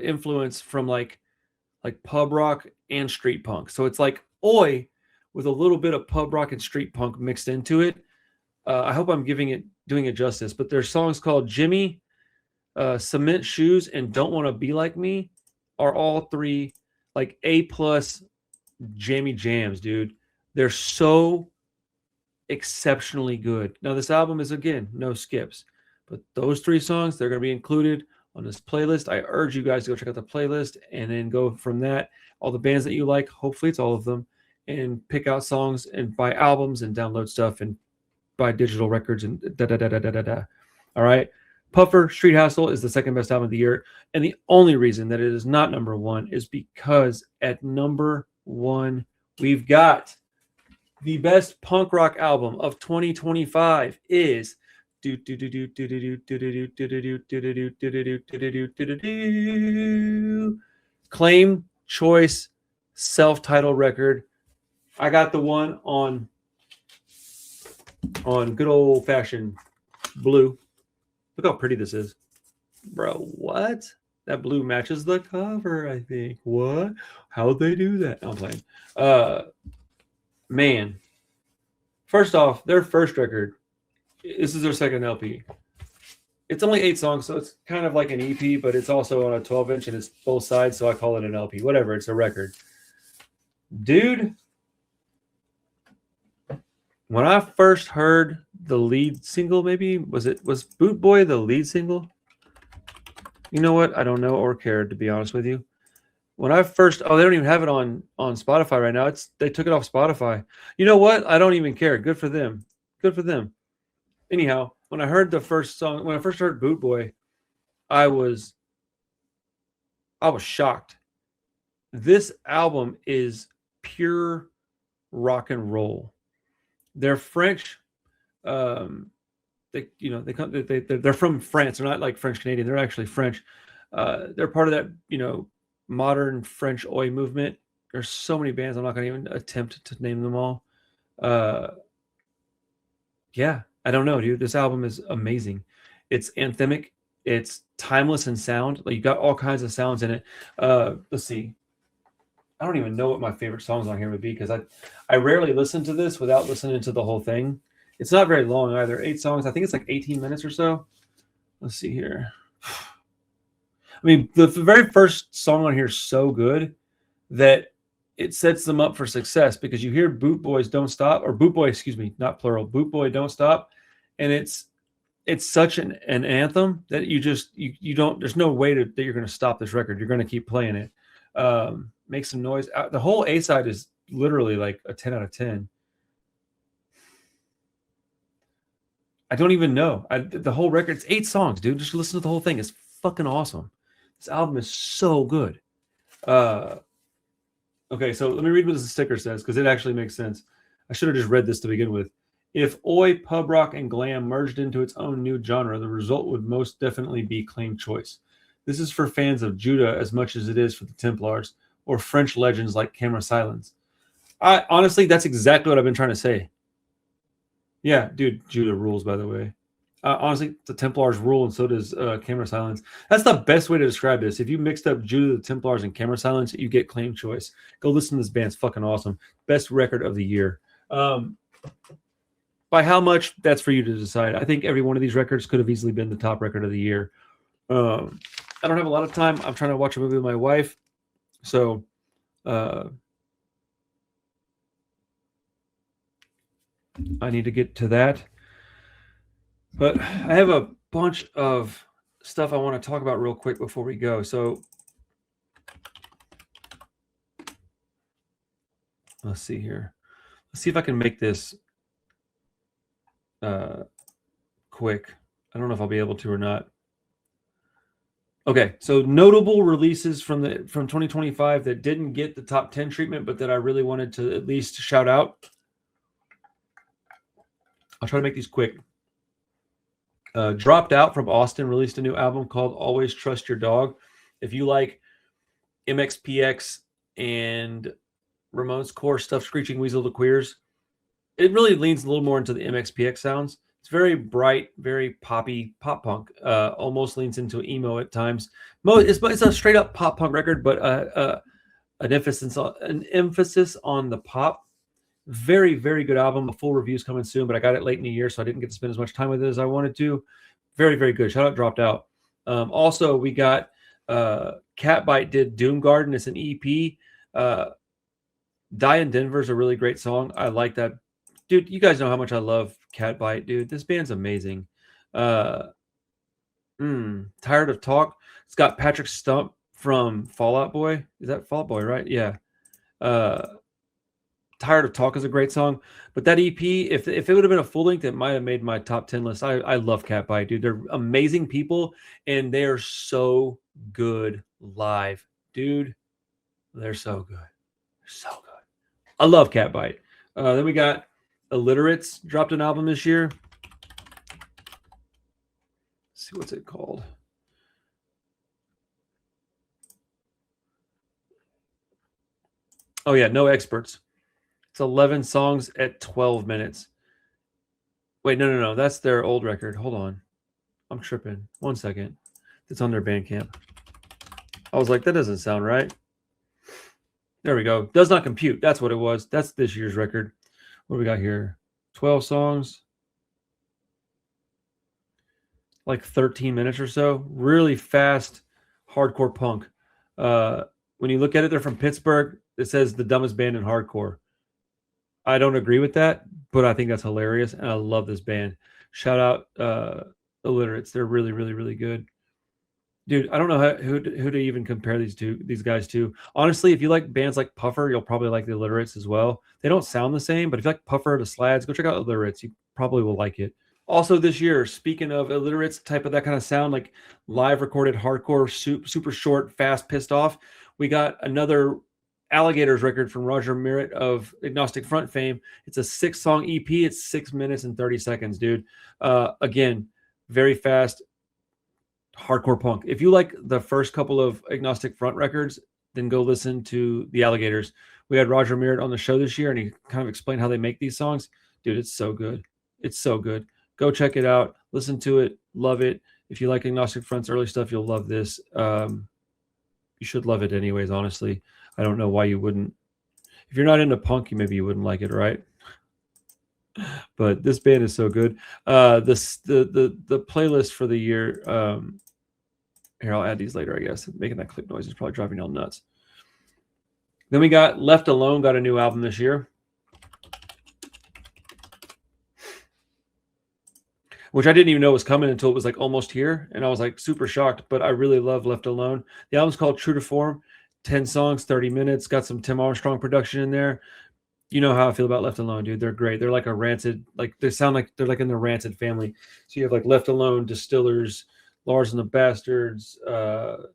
S1: influence from like pub rock and street punk. So it's like oi with a little bit of pub rock and street punk mixed into it. I hope I'm doing it justice, but there's songs called Jimmy, Cement Shoes, and Don't Want to Be Like Me are all 3 like A+ jammy jams, dude. They're so exceptionally good. Now this album is, again, no skips, but those 3 songs, they're going to be included on this playlist. I urge you guys to go check out the playlist and then go from that, all the bands that you like, hopefully it's all of them, and pick out songs and buy albums and download stuff and buy digital records and da-da-da-da-da-da. All right? Puffer Street Hustle is the second best album of the year. And the only reason that it is not number one is because at number one, we've got the best punk rock album of 2025 is Claim Choice self-titled record. I got the one on good old-fashioned blue. Look how pretty this is. Bro, what? That blue matches the cover, I think. What? How'd they do that? No, I'm playing. Man. First off, their first record, this is their second LP. It's only 8 songs, so it's kind of like an EP, but it's also on a 12-inch, and it's both sides, so I call it an LP. Whatever, it's a record. Dude, when I first heard the lead single, maybe, was Boot Boy the lead single? You know what? I don't know or care, to be honest with you. When I first, they don't even have it on Spotify right now. They took it off Spotify. You know what? I don't even care. Good for them. Good for them. Anyhow, when I heard the first song, when I first heard Boot Boy, I was shocked. This album is pure rock and roll. They're French. They're from France. They're not like French Canadian. They're actually French. They're part of that, modern French oi movement. There's so many bands. I'm not going to even attempt to name them all. Yeah, I don't know, dude. This album is amazing. It's anthemic. It's timeless in sound. Like, you got all kinds of sounds in it. Let's see. I don't even know what my favorite songs on here would be, because I rarely listen to this without listening to the whole thing. It's not very long either. 8 songs. I think it's like 18 minutes or so. Let's see here. I mean, the very first song on here is so good that it sets them up for success, because you hear Boot Boys Don't Stop, or Boot Boy, excuse me, not plural, Boot Boy Don't Stop. And it's such an anthem that you don't, there's no way that you're going to stop this record. You're going to keep playing it. Make some noise. The whole A side is literally like a 10 out of 10. I don't even know. The whole record, it's 8 songs, dude. Just listen to the whole thing. It's fucking awesome. This album is so good. Okay, so let me read what the sticker says, because it actually makes sense. I should have just read this to begin with. If oi, pub rock, and glam merged into its own new genre, the result would most definitely be Claim Choice. This is for fans of Judah as much as it is for the Templars, or French legends like Camera Silence. Honestly, that's exactly what I've been trying to say. Yeah, dude, Judah rules, by the way. Honestly, the Templars rule, and so does Camera Silence. That's the best way to describe this. If you mixed up Judah, the Templars, and Camera Silence, you get Claim Choice. Go listen to this band. It's fucking awesome. Best record of the year. By how much, that's for you to decide. I think every one of these records could have easily been the top record of the year. I don't have a lot of time. I'm trying to watch a movie with my wife. So, I need to get to that. But I have a bunch of stuff I want to talk about real quick before we go. So let's see here. Let's see if I can make this quick. I don't know if I'll be able to or not. Okay, so notable releases from 2025 that didn't get the top 10 treatment, but that I really wanted to at least shout out. I'll try to make these quick. Dropped Out from Austin released a new album called Always Trust Your Dog. If you like MXPX and Ramones core stuff, Screeching Weasel, The Queers, it really leans a little more into the MXPX sounds. It's very bright, very poppy, pop punk. Almost leans into emo at times. It's a straight up pop punk record, but an emphasis on the pop. Very, very good album. A full review's coming soon, but I got it late in the year, so I didn't get to spend as much time with it as I wanted to. Very, very good. Shout out Dropped Out. Also, we got Catbite did Doom Garden. It's an EP. Die in Denver is a really great song. I like that. Dude, you guys know how much I love Catbite, dude. This band's amazing. Tired of Talk. It's got Patrick Stump from Fall Out Boy. Is that Fall Out Boy, right? Yeah. Tired of Talk is a great song, but that EP, if it would have been a full length, it might have made my top 10 list. I love Catbite, dude. They're amazing people, and they are so good live, dude. They're so good. They're so good. I love Catbite. Then we got Illiterates dropped an album this year. Let's see, what's it called? Oh yeah, No Experts. It's 11 songs at 12 minutes. Wait, no. That's their old record. Hold on. I'm tripping. 1 second. It's on their Bandcamp. I was like, that doesn't sound right. There we go. Does not compute. That's what it was. That's this year's record. What do we got here? 12 songs. Like 13 minutes or so. Really fast, hardcore punk. When you look at it, they're from Pittsburgh. It says the dumbest band in hardcore. I don't agree with that, but I think that's hilarious, and I love this band. Shout out Illiterates. They're really, really, really good. Dude, I don't know who to even compare these guys to. Honestly, if you like bands like Puffer, you'll probably like the Illiterates as well. They don't sound the same, but if you like Puffer, the Slads, go check out Illiterates. You probably will like it. Also this year, speaking of Illiterates, type of that kind of sound, like live recorded hardcore, super short, fast, pissed off, we got another Alligators record from Roger Merritt of Agnostic Front fame. It's a 6-song EP. It's 6 minutes and 30 seconds, dude. Again, very fast, hardcore punk. If you like the first couple of Agnostic Front records, then go listen to the Alligators. We had Roger Merritt on the show this year, and he kind of explained how they make these songs. Dude, it's so good. It's so good. Go check it out. Listen to it. Love it. If you like Agnostic Front's early stuff, you'll love this. You should love it anyways, honestly. I don't know why you wouldn't. If you're not into punk, maybe you wouldn't like it, right? But this band is so good. The playlist for the year. Here, I'll add these later, I guess. Making that click noise is probably driving y'all nuts. Then we got Left Alone, got a new album this year, which I didn't even know was coming until it was like almost here. And I was like super shocked, but I really love Left Alone. The album's called True to Form. 10 songs, 30 minutes, got some Tim Armstrong production in there. You know how I feel about Left Alone, dude. They're great. They're like a Rancid, like they sound like they're like in the Rancid family. So you have like Left Alone, Distillers, Lars and the Bastards, the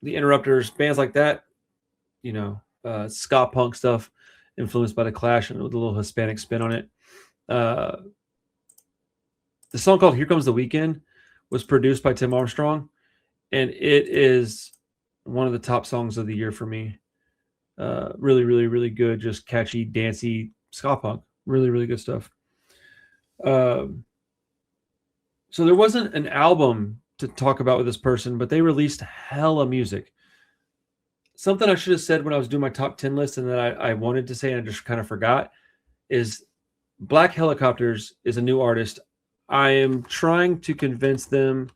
S1: Interrupters, bands like that. You know, ska punk stuff influenced by the Clash and with a little Hispanic spin on it. The song called Here Comes the Weekend was produced by Tim Armstrong, and it is one of the top songs of the year for me. Really, really, really good, just catchy, dancey ska punk. Really, really good stuff. So there wasn't an album to talk about with this person, but they released hella music. Something I should have said when I was doing my top 10 list and that I wanted to say and I just kind of forgot is Black Helicopters is a new artist. I am trying to convince them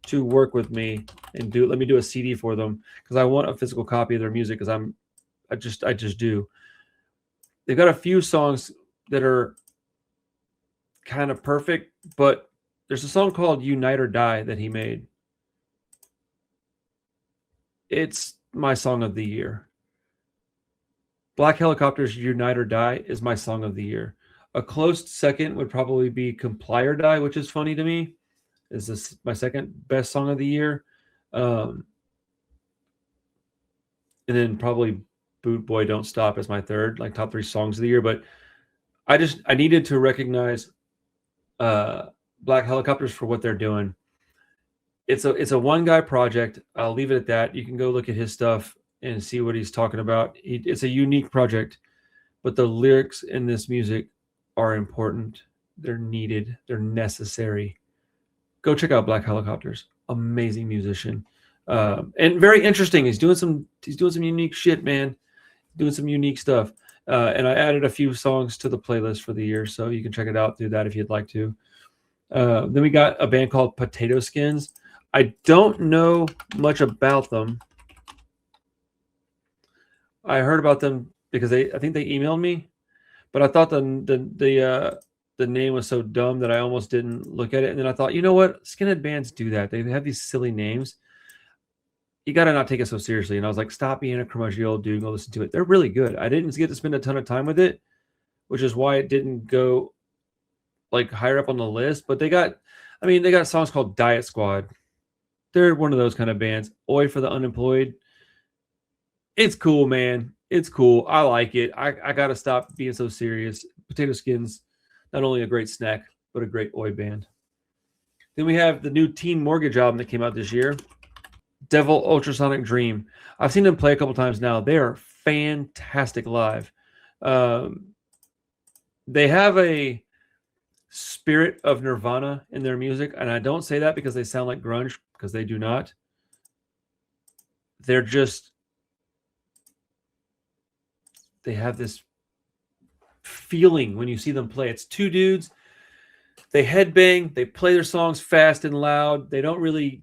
S1: to work with me and let me do a CD for them because I want a physical copy of their music because I just do. They've got a few songs that are kind of perfect, but there's a song called Unite or Die that he made. It's my song of the year. Black Helicopters Unite or Die is my song of the year. A close second would probably be Comply or Die, which is funny to me. Is this my second best song of the year? And then probably Boot Boy Don't Stop as my third, like top 3 songs of the year. But I needed to recognize Black Helicopters for what they're doing. It's a one guy project. I'll leave it at that. You can go look at his stuff and see what he's talking about. It's a unique project, but the lyrics in this music are important. They're needed. They're necessary. Go check out Black Helicopters. Amazing musician. And very interesting. He's doing some unique shit, man. Doing some unique stuff. And I added a few songs to the playlist for the year, so you can check it out through that if you'd like to. Then we got a band called Potato Skins. I don't know much about them. I heard about them because I think they emailed me, but I thought the the name was so dumb that I almost didn't look at it. And then I thought, you know what? Skinhead bands do that. They have these silly names. You got to not take it so seriously. And I was like, stop being a curmudgeonly old dude and go listen to it. They're really good. I didn't get to spend a ton of time with it, which is why it didn't go like higher up on the list. But they got songs called Diet Squad. They're one of those kind of bands. Oi for the Unemployed. It's cool, man. It's cool. I like it. I got to stop being so serious. Potato Skins, not only a great snack, but a great Oi band. Then we have the new Teen Mortgage album that came out this year. Devil Ultrasonic Dream. I've seen them play a couple times now. They are fantastic live. They have a spirit of Nirvana in their music, and I don't say that because they sound like grunge, because they do not. They're just, they have this feeling when you see them play. It's two dudes. They headbang. They play their songs fast and loud. They don't really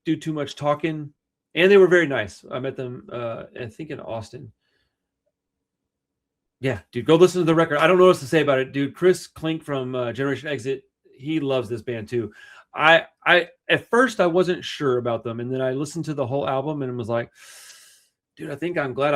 S1: do too much talking, and they were very nice. I met them, I think in Austin. Yeah, dude, go listen to the record. I don't know what else to say about it, dude. Chris Klink from Generation Exit, he loves this band too. I at first I wasn't sure about them, and then I listened to the whole album and was like, dude, I think I'm glad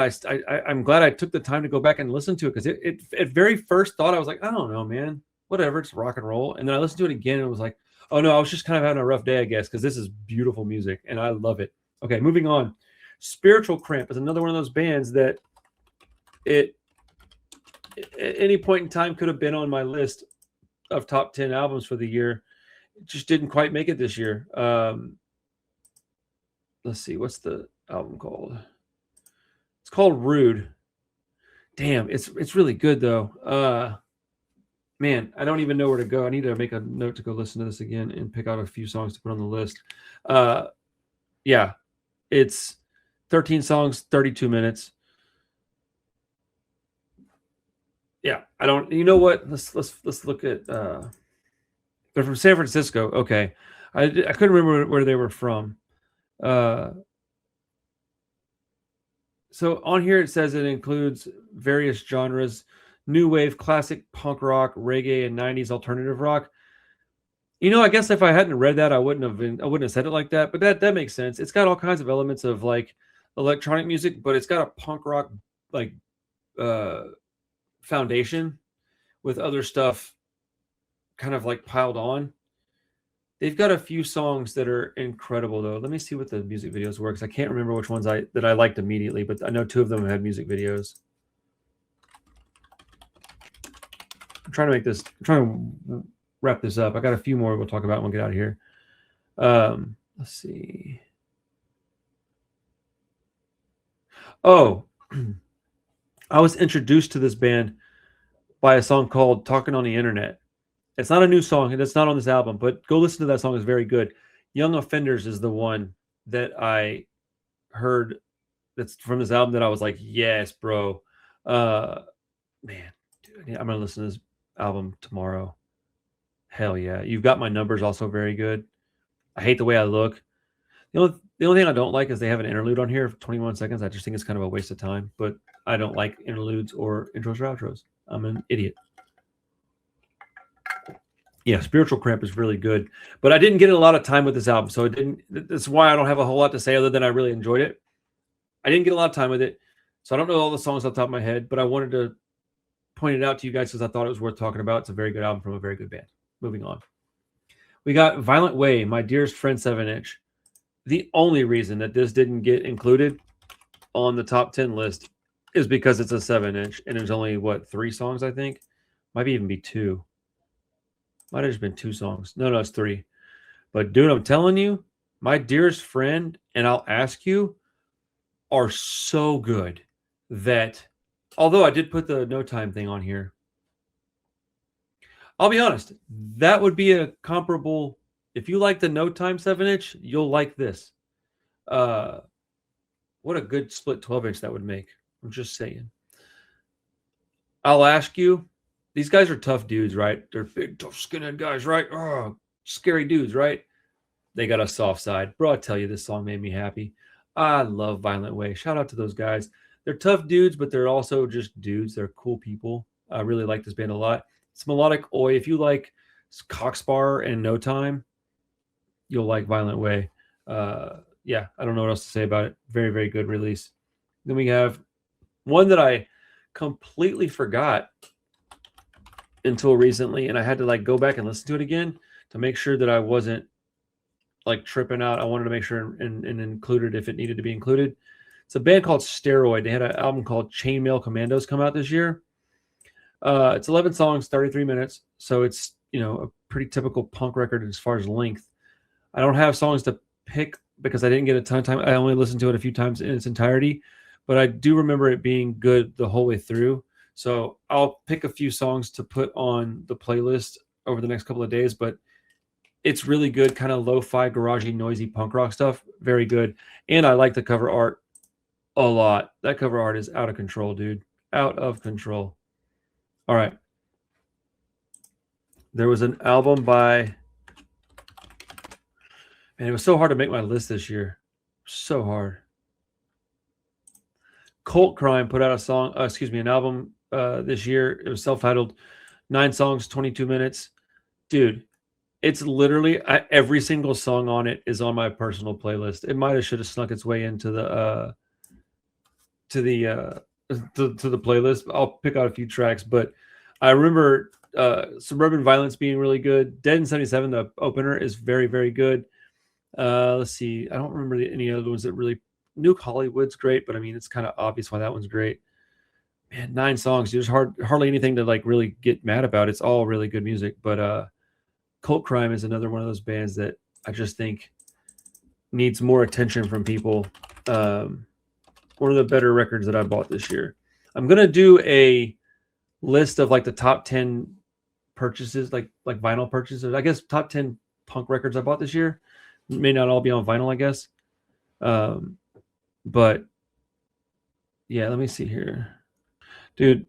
S1: I'm glad I took the time to go back and listen to it, because it at very first thought I was like, I don't know, man, whatever, it's rock and roll. And then I listened to it again and it was like, oh no, I was just kind of having a rough day, I guess, because this is beautiful music and I love it. Okay, moving on. Spiritual Cramp is another one of those bands that it at any point in time could have been on my list of top 10 albums for the year. It just didn't quite make it this year. Let's see, what's the album called? It's called Rude. Damn, it's really good though. Man, I don't even know where to go. I need to make a note to go listen to this again and pick out a few songs to put on the list. Yeah, it's 13 songs, 32 minutes. Yeah, I don't. You know what? Let's look at. They're from San Francisco. Okay, I couldn't remember where they were from. So on here it says it includes various genres: new wave, classic punk rock, reggae, and 90s alternative rock. You know, I guess if I hadn't read that, I wouldn't have said it like that. But that makes sense. It's got all kinds of elements of like electronic music, but it's got a punk rock like foundation with other stuff kind of like piled on. They've got a few songs that are incredible though. Let me see what the music videos were, because I can't remember which ones that I liked immediately, but I know two of them had music videos. I'm trying to wrap this up. I got a few more we'll talk about when we get out of here. Let's see. Oh, I was introduced to this band by a song called Talking on the Internet. It's not a new song, and it's not on this album, but go listen to that song. It's very good. Young Offenders is the one that I heard that's from this album that I was like, yes, bro. Man, dude, I'm going to listen to this album tomorrow. Hell yeah. You've Got My Numbers, also very good. I hate the way I look. The only thing I don't like is they have an interlude on here for 21 seconds. I just think it's kind of a waste of time, but I don't like interludes or intros or outros. I'm an idiot. Yeah, Spiritual Cramp is really good, but I didn't get a lot of time with this album, so that's why I don't have a whole lot to say other than I really enjoyed it. I didn't get a lot of time with it, so I don't know all the songs off the top of my head, but I wanted to point it out to you guys because I thought it was worth talking about. It's a very good album from a very good band. Moving on. We got Violent Way, My Dearest Friend 7-inch. The only reason that this didn't get included on the top 10 list is because it's a 7-inch, and there's only, 3 songs, I think? Might even be 2. Might have just been 2 songs. No, it's 3. But dude, I'm telling you, My Dearest Friend and I'll Ask You are so good that, although I did put the No Time thing on here, I'll be honest, that would be a comparable. If you like the No Time 7-inch, you'll like this. What a good split 12-inch that would make. I'm just saying. I'll Ask You. These guys are tough dudes, right? They're big, tough, skinhead guys, right? Oh, scary dudes, right? They got a soft side. Bro, I tell you, this song made me happy. I love Violent Way. Shout out to those guys. They're tough dudes, but they're also just dudes. They're cool people. I really like this band a lot. It's melodic oi. If you like Cockspar and No Time, you'll like Violent Way. Yeah, I don't know what else to say about it. Very, very good release. Then we have one that I completely forgot until recently, and I had to like go back and listen to it again to make sure that I wasn't like tripping out. I wanted to make sure and include it if it needed to be included. It's a band called Steroid. They had an album called Chainmail Commandos come out this year. It's 11 songs, 33 minutes, so it's, you know, a pretty typical punk record as far as length. I don't have songs to pick because I didn't get a ton of time. I only listened to it a few times in its entirety, but I do remember it being good the whole way through. So I'll pick a few songs to put on the playlist over the next couple of days, but it's really good, kind of lo-fi, garagey, noisy punk rock stuff. Very good. And I like the cover art a lot. That cover art is out of control, dude. Out of control. All right. There was an album by... And it was so hard to make my list this year. So hard. Cult Crime put out an album this year. It was self-titled, 9 songs, 22 minutes. Dude, it's literally every single song on it is on my personal playlist. It might have should have snuck its way into the playlist. I'll pick out a few tracks, but I remember Suburban Violence being really good. Dead in 77, the opener, is very, very good. Let's see. I don't remember any other ones that really... Nuke Hollywood's great, but I mean, it's kind of obvious why that one's great. Man, 9 songs. There's hardly anything to like really get mad about. It's all really good music. But Cult Crime is another one of those bands that I just think needs more attention from people. One of the better records that I bought this year. I'm gonna do a list of like the top 10 purchases, like vinyl purchases. I guess top 10 punk records I bought this year. May not all be on vinyl, I guess. But yeah, let me see here. Dude,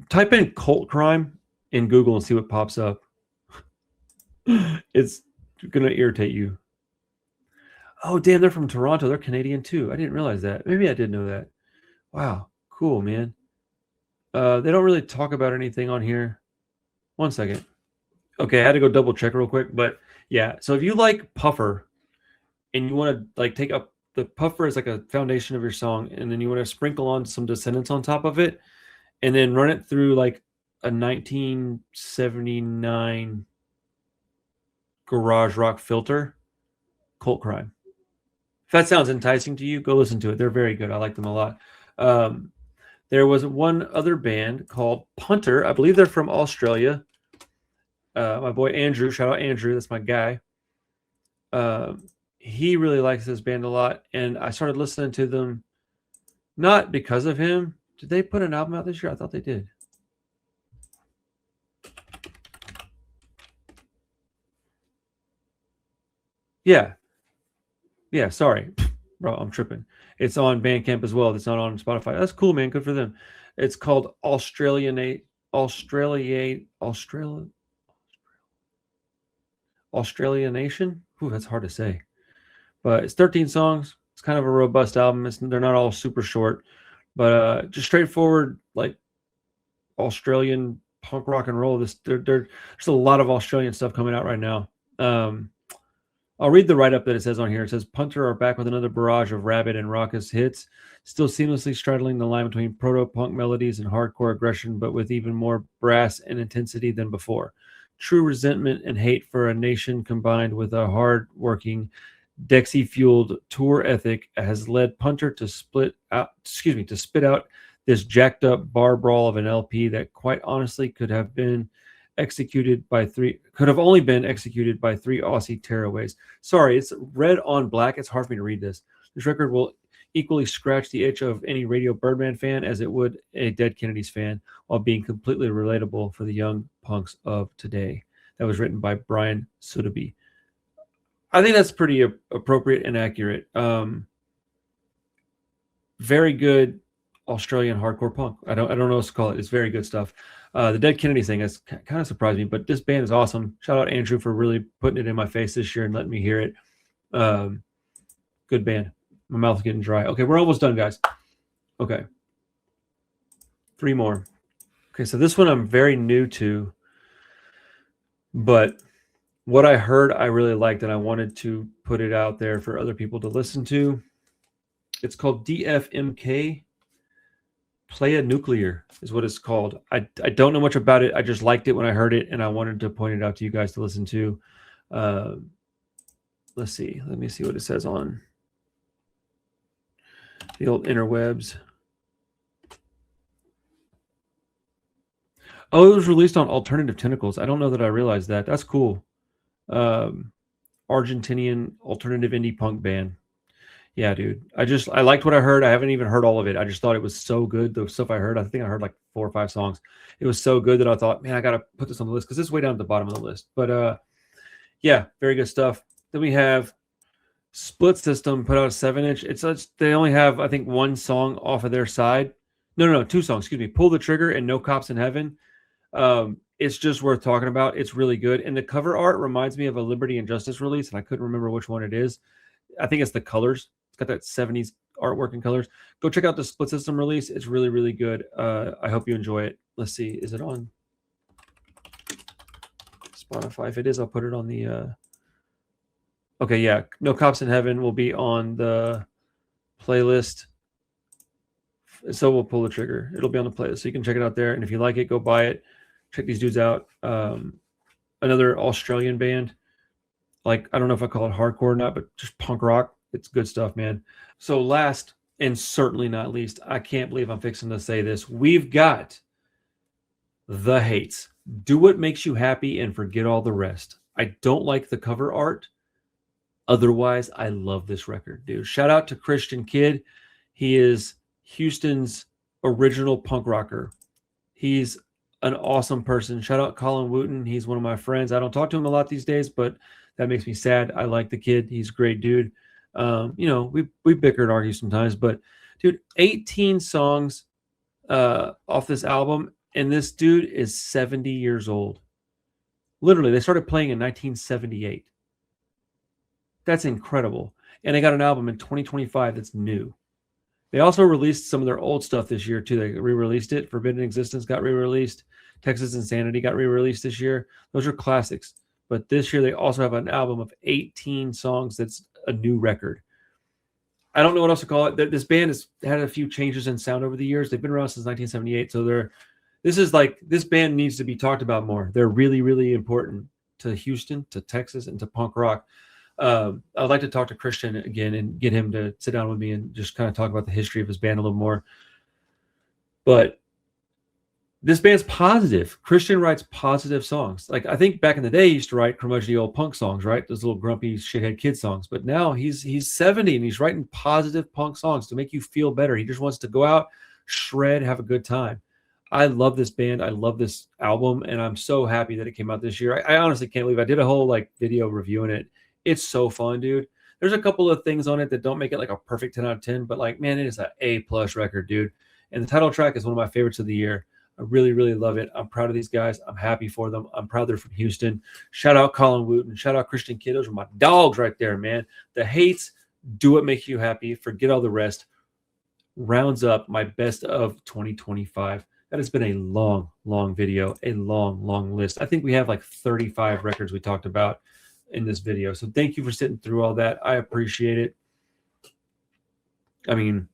S1: type in Cult Crime in Google and see what pops up. It's going to irritate you. Oh, damn, they're from Toronto. They're Canadian too. I didn't realize that. Maybe I did know that. Wow, cool, man. They don't really talk about anything on here. One second. Okay, I had to go double check real quick. But yeah, so if you like Puffer and you want to like take up the Puffer is like a foundation of your song, and then you want to sprinkle on some Descendants on top of it, and then run it through like a 1979 garage rock filter. Cult Crime. If that sounds enticing to you, go listen to it. They're very good. I like them a lot. There was one other band called Punter. I believe they're from Australia. My boy Andrew, shout out Andrew, that's my guy. He really likes this band a lot, and I started listening to them not because of him. Did they put an album out this year? I thought they did. Yeah, sorry, bro, I'm tripping. It's on Bandcamp as well. It's not on Spotify. That's cool, man. Good for them. It's called Australia Nation. Ooh, that's hard to say. But it's 13 songs. It's kind of a robust album. They're not all super short, but just straightforward, like Australian punk rock and roll. There's a lot of Australian stuff coming out right now. I'll read the write-up that it says on here. It says, Punter are back with another barrage of rabid and raucous hits, still seamlessly straddling the line between proto-punk melodies and hardcore aggression, but with even more brass and intensity than before. True resentment and hate for a nation combined with a hard-working, Dexy-fueled tour ethic has led Punter to spit out this jacked-up bar brawl of an LP that, quite honestly, could have only been executed by three Aussie tearaways. Sorry, it's red on black. It's hard for me to read this. This record will equally scratch the itch of any Radio Birdman fan as it would a Dead Kennedys fan, while being completely relatable for the young punks of today. That was written by Brian Sotheby. I think that's pretty appropriate and accurate. Very good Australian hardcore punk. I don't know what to call it. It's very good stuff. The Dead Kennedys thing has kind of surprised me, but this band is awesome. Shout out Andrew for really putting it in my face this year and letting me hear it. Good band. My mouth's getting dry. Okay, we're almost done, guys. Okay. 3 more. Okay, so this one I'm very new to. But what I heard, I really liked, and I wanted to put it out there for other people to listen to. It's called DFMK. Play a Nuclear is what it's called. I don't know much about it. I just liked it when I heard it, and I wanted to point it out to you guys to listen to. Let's see. Let me see what it says on the old interwebs. Oh, it was released on Alternative Tentacles. I don't know that I realized that. That's cool. Argentinian alternative indie punk band. Yeah, dude. I liked what I heard. I haven't even heard all of it. I just thought it was so good. The stuff I heard, I think I heard like 4 or 5 songs. It was so good that I thought, man, I got to put this on the list because it's way down at the bottom of the list. But yeah, very good stuff. Then we have Split System put out a 7-inch. They only have, I think, 1 song off of their side. No, 2 songs. Excuse me. Pull the Trigger and No Cops in Heaven. It's just worth talking about. It's really good. And the cover art reminds me of a Liberty and Justice release, and I couldn't remember which one it is. I think it's the colors. It's got that 70s artwork and colors. Go check out the Split System release. It's really, really good. I hope you enjoy it. Let's see. Is it on Spotify? If it is, I'll put it on the... Okay, yeah. No Cops in Heaven will be on the playlist. So we'll Pull the Trigger. It'll be on the playlist. So you can check it out there. And if you like it, go buy it. Check these dudes out. Another Australian band. Like, I don't know if I call it hardcore or not, but just punk rock. It's good stuff, man. So last and certainly not least, I can't believe I'm fixing to say this. We've got The Hates. Do what makes you happy and forget all the rest. I don't like the cover art. Otherwise, I love this record, dude. Shout out to Christian Kidd. He is Houston's original punk rocker. He's an awesome person. Shout out Colin Wooten. He's one of my friends. I don't talk to him a lot these days, but that makes me sad. I like the kid. He's a great dude. We bicker and argue sometimes, but dude, 18 songs off this album, and this dude is 70 years old. Literally, they started playing in 1978. That's incredible. And they got an album in 2025 that's new. They also released some of their old stuff this year, too. They re-released it. Forbidden Existence got re-released. Texas Insanity got re-released this year. Those are classics. But this year, they also have an album of 18 songs that's a new record. I don't know what else to call it. This band has had a few changes in sound over the years. They've been around since 1978. So this band needs to be talked about more. They're really, really important to Houston, to Texas, and to punk rock. I'd like to talk to Christian again and get him to sit down with me and just kind of talk about the history of his band a little more. But this band's positive. Christian writes positive songs. Like, I think back in the day, he used to write curmudgeonly old punk songs, right? Those little grumpy shithead kid songs. But now he's 70 and he's writing positive punk songs to make you feel better. He just wants to go out, shred, have a good time. I love this band. I love this album, and I'm so happy that it came out this year. I honestly can't believe I did a whole video reviewing it. It's so fun, dude. There's a couple of things on it that don't make it like a perfect 10 out of 10, but man, it is an A+ record, dude. And the title track is one of my favorites of the year. I really, really love it. I'm proud of these guys. I'm happy for them. I'm proud they're from Houston. Shout out Colin Wooten. Shout out Christian Kidd. Those are my dogs right there, man. The Hates, Do What Makes You Happy, Forget All the Rest, rounds up my best of 2025. That has been a long, long video, a long, long list. I think we have like 35 records we talked about in this video. So thank you for sitting through all that. I appreciate it. I mean,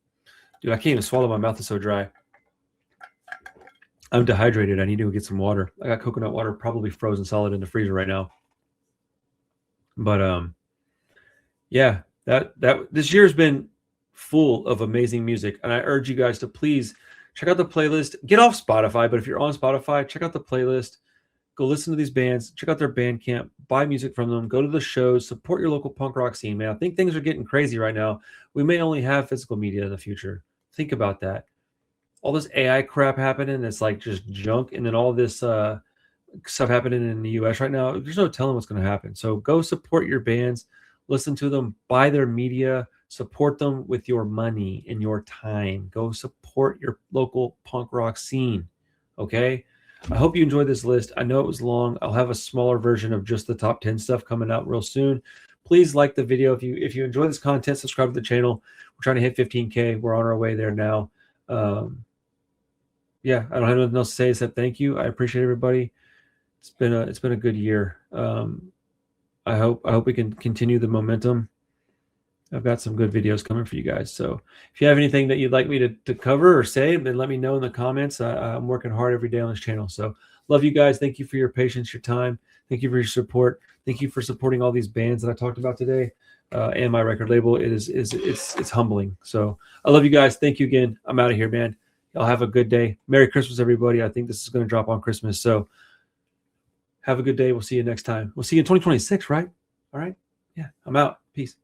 S1: dude, I can't even swallow. My mouth is so dry. I'm dehydrated. I need to go get some water. I got coconut water probably frozen solid in the freezer right now. But yeah, that this year's been full of amazing music, and I urge you guys to please check out the playlist. Get off Spotify, but if you're on Spotify, check out the playlist. Go listen to these bands. Check out their Bandcamp. Buy music from them. Go to the shows. Support your local punk rock scene, man. I think things are getting crazy right now. We may only have physical media in the future. Think about that. All this AI crap happening, it's like just junk, and then all this stuff happening in the U.S. right now. There's no telling what's going to happen. So go support your bands. Listen to them. Buy their media. Support them with your money and your time. Go support your local punk rock scene. Okay? I hope you enjoyed this list. I know it was long. I'll have a smaller version of just the top 10 stuff coming out real soon. Please like the video. If you enjoy this content, subscribe to the channel. We're trying to hit 15K. We're on our way there now. Yeah, I don't have nothing else to say except thank you. I appreciate everybody. it's been a good year. I hope we can continue the momentum. I've got some good videos coming for you guys. So if you have anything that you'd like me to cover or say, then let me know in the comments. I'm working hard every day on this channel. So love you guys. Thank you for your patience, your time. Thank you for your support. Thank you for supporting all these bands that I talked about today, and my record label. It's humbling. So I love you guys. Thank you again. I'm out of here, man. Y'all have a good day. Merry Christmas, everybody. I think this is going to drop on Christmas. So have a good day. We'll see you next time. We'll see you in 2026, right? All right. Yeah, I'm out. Peace.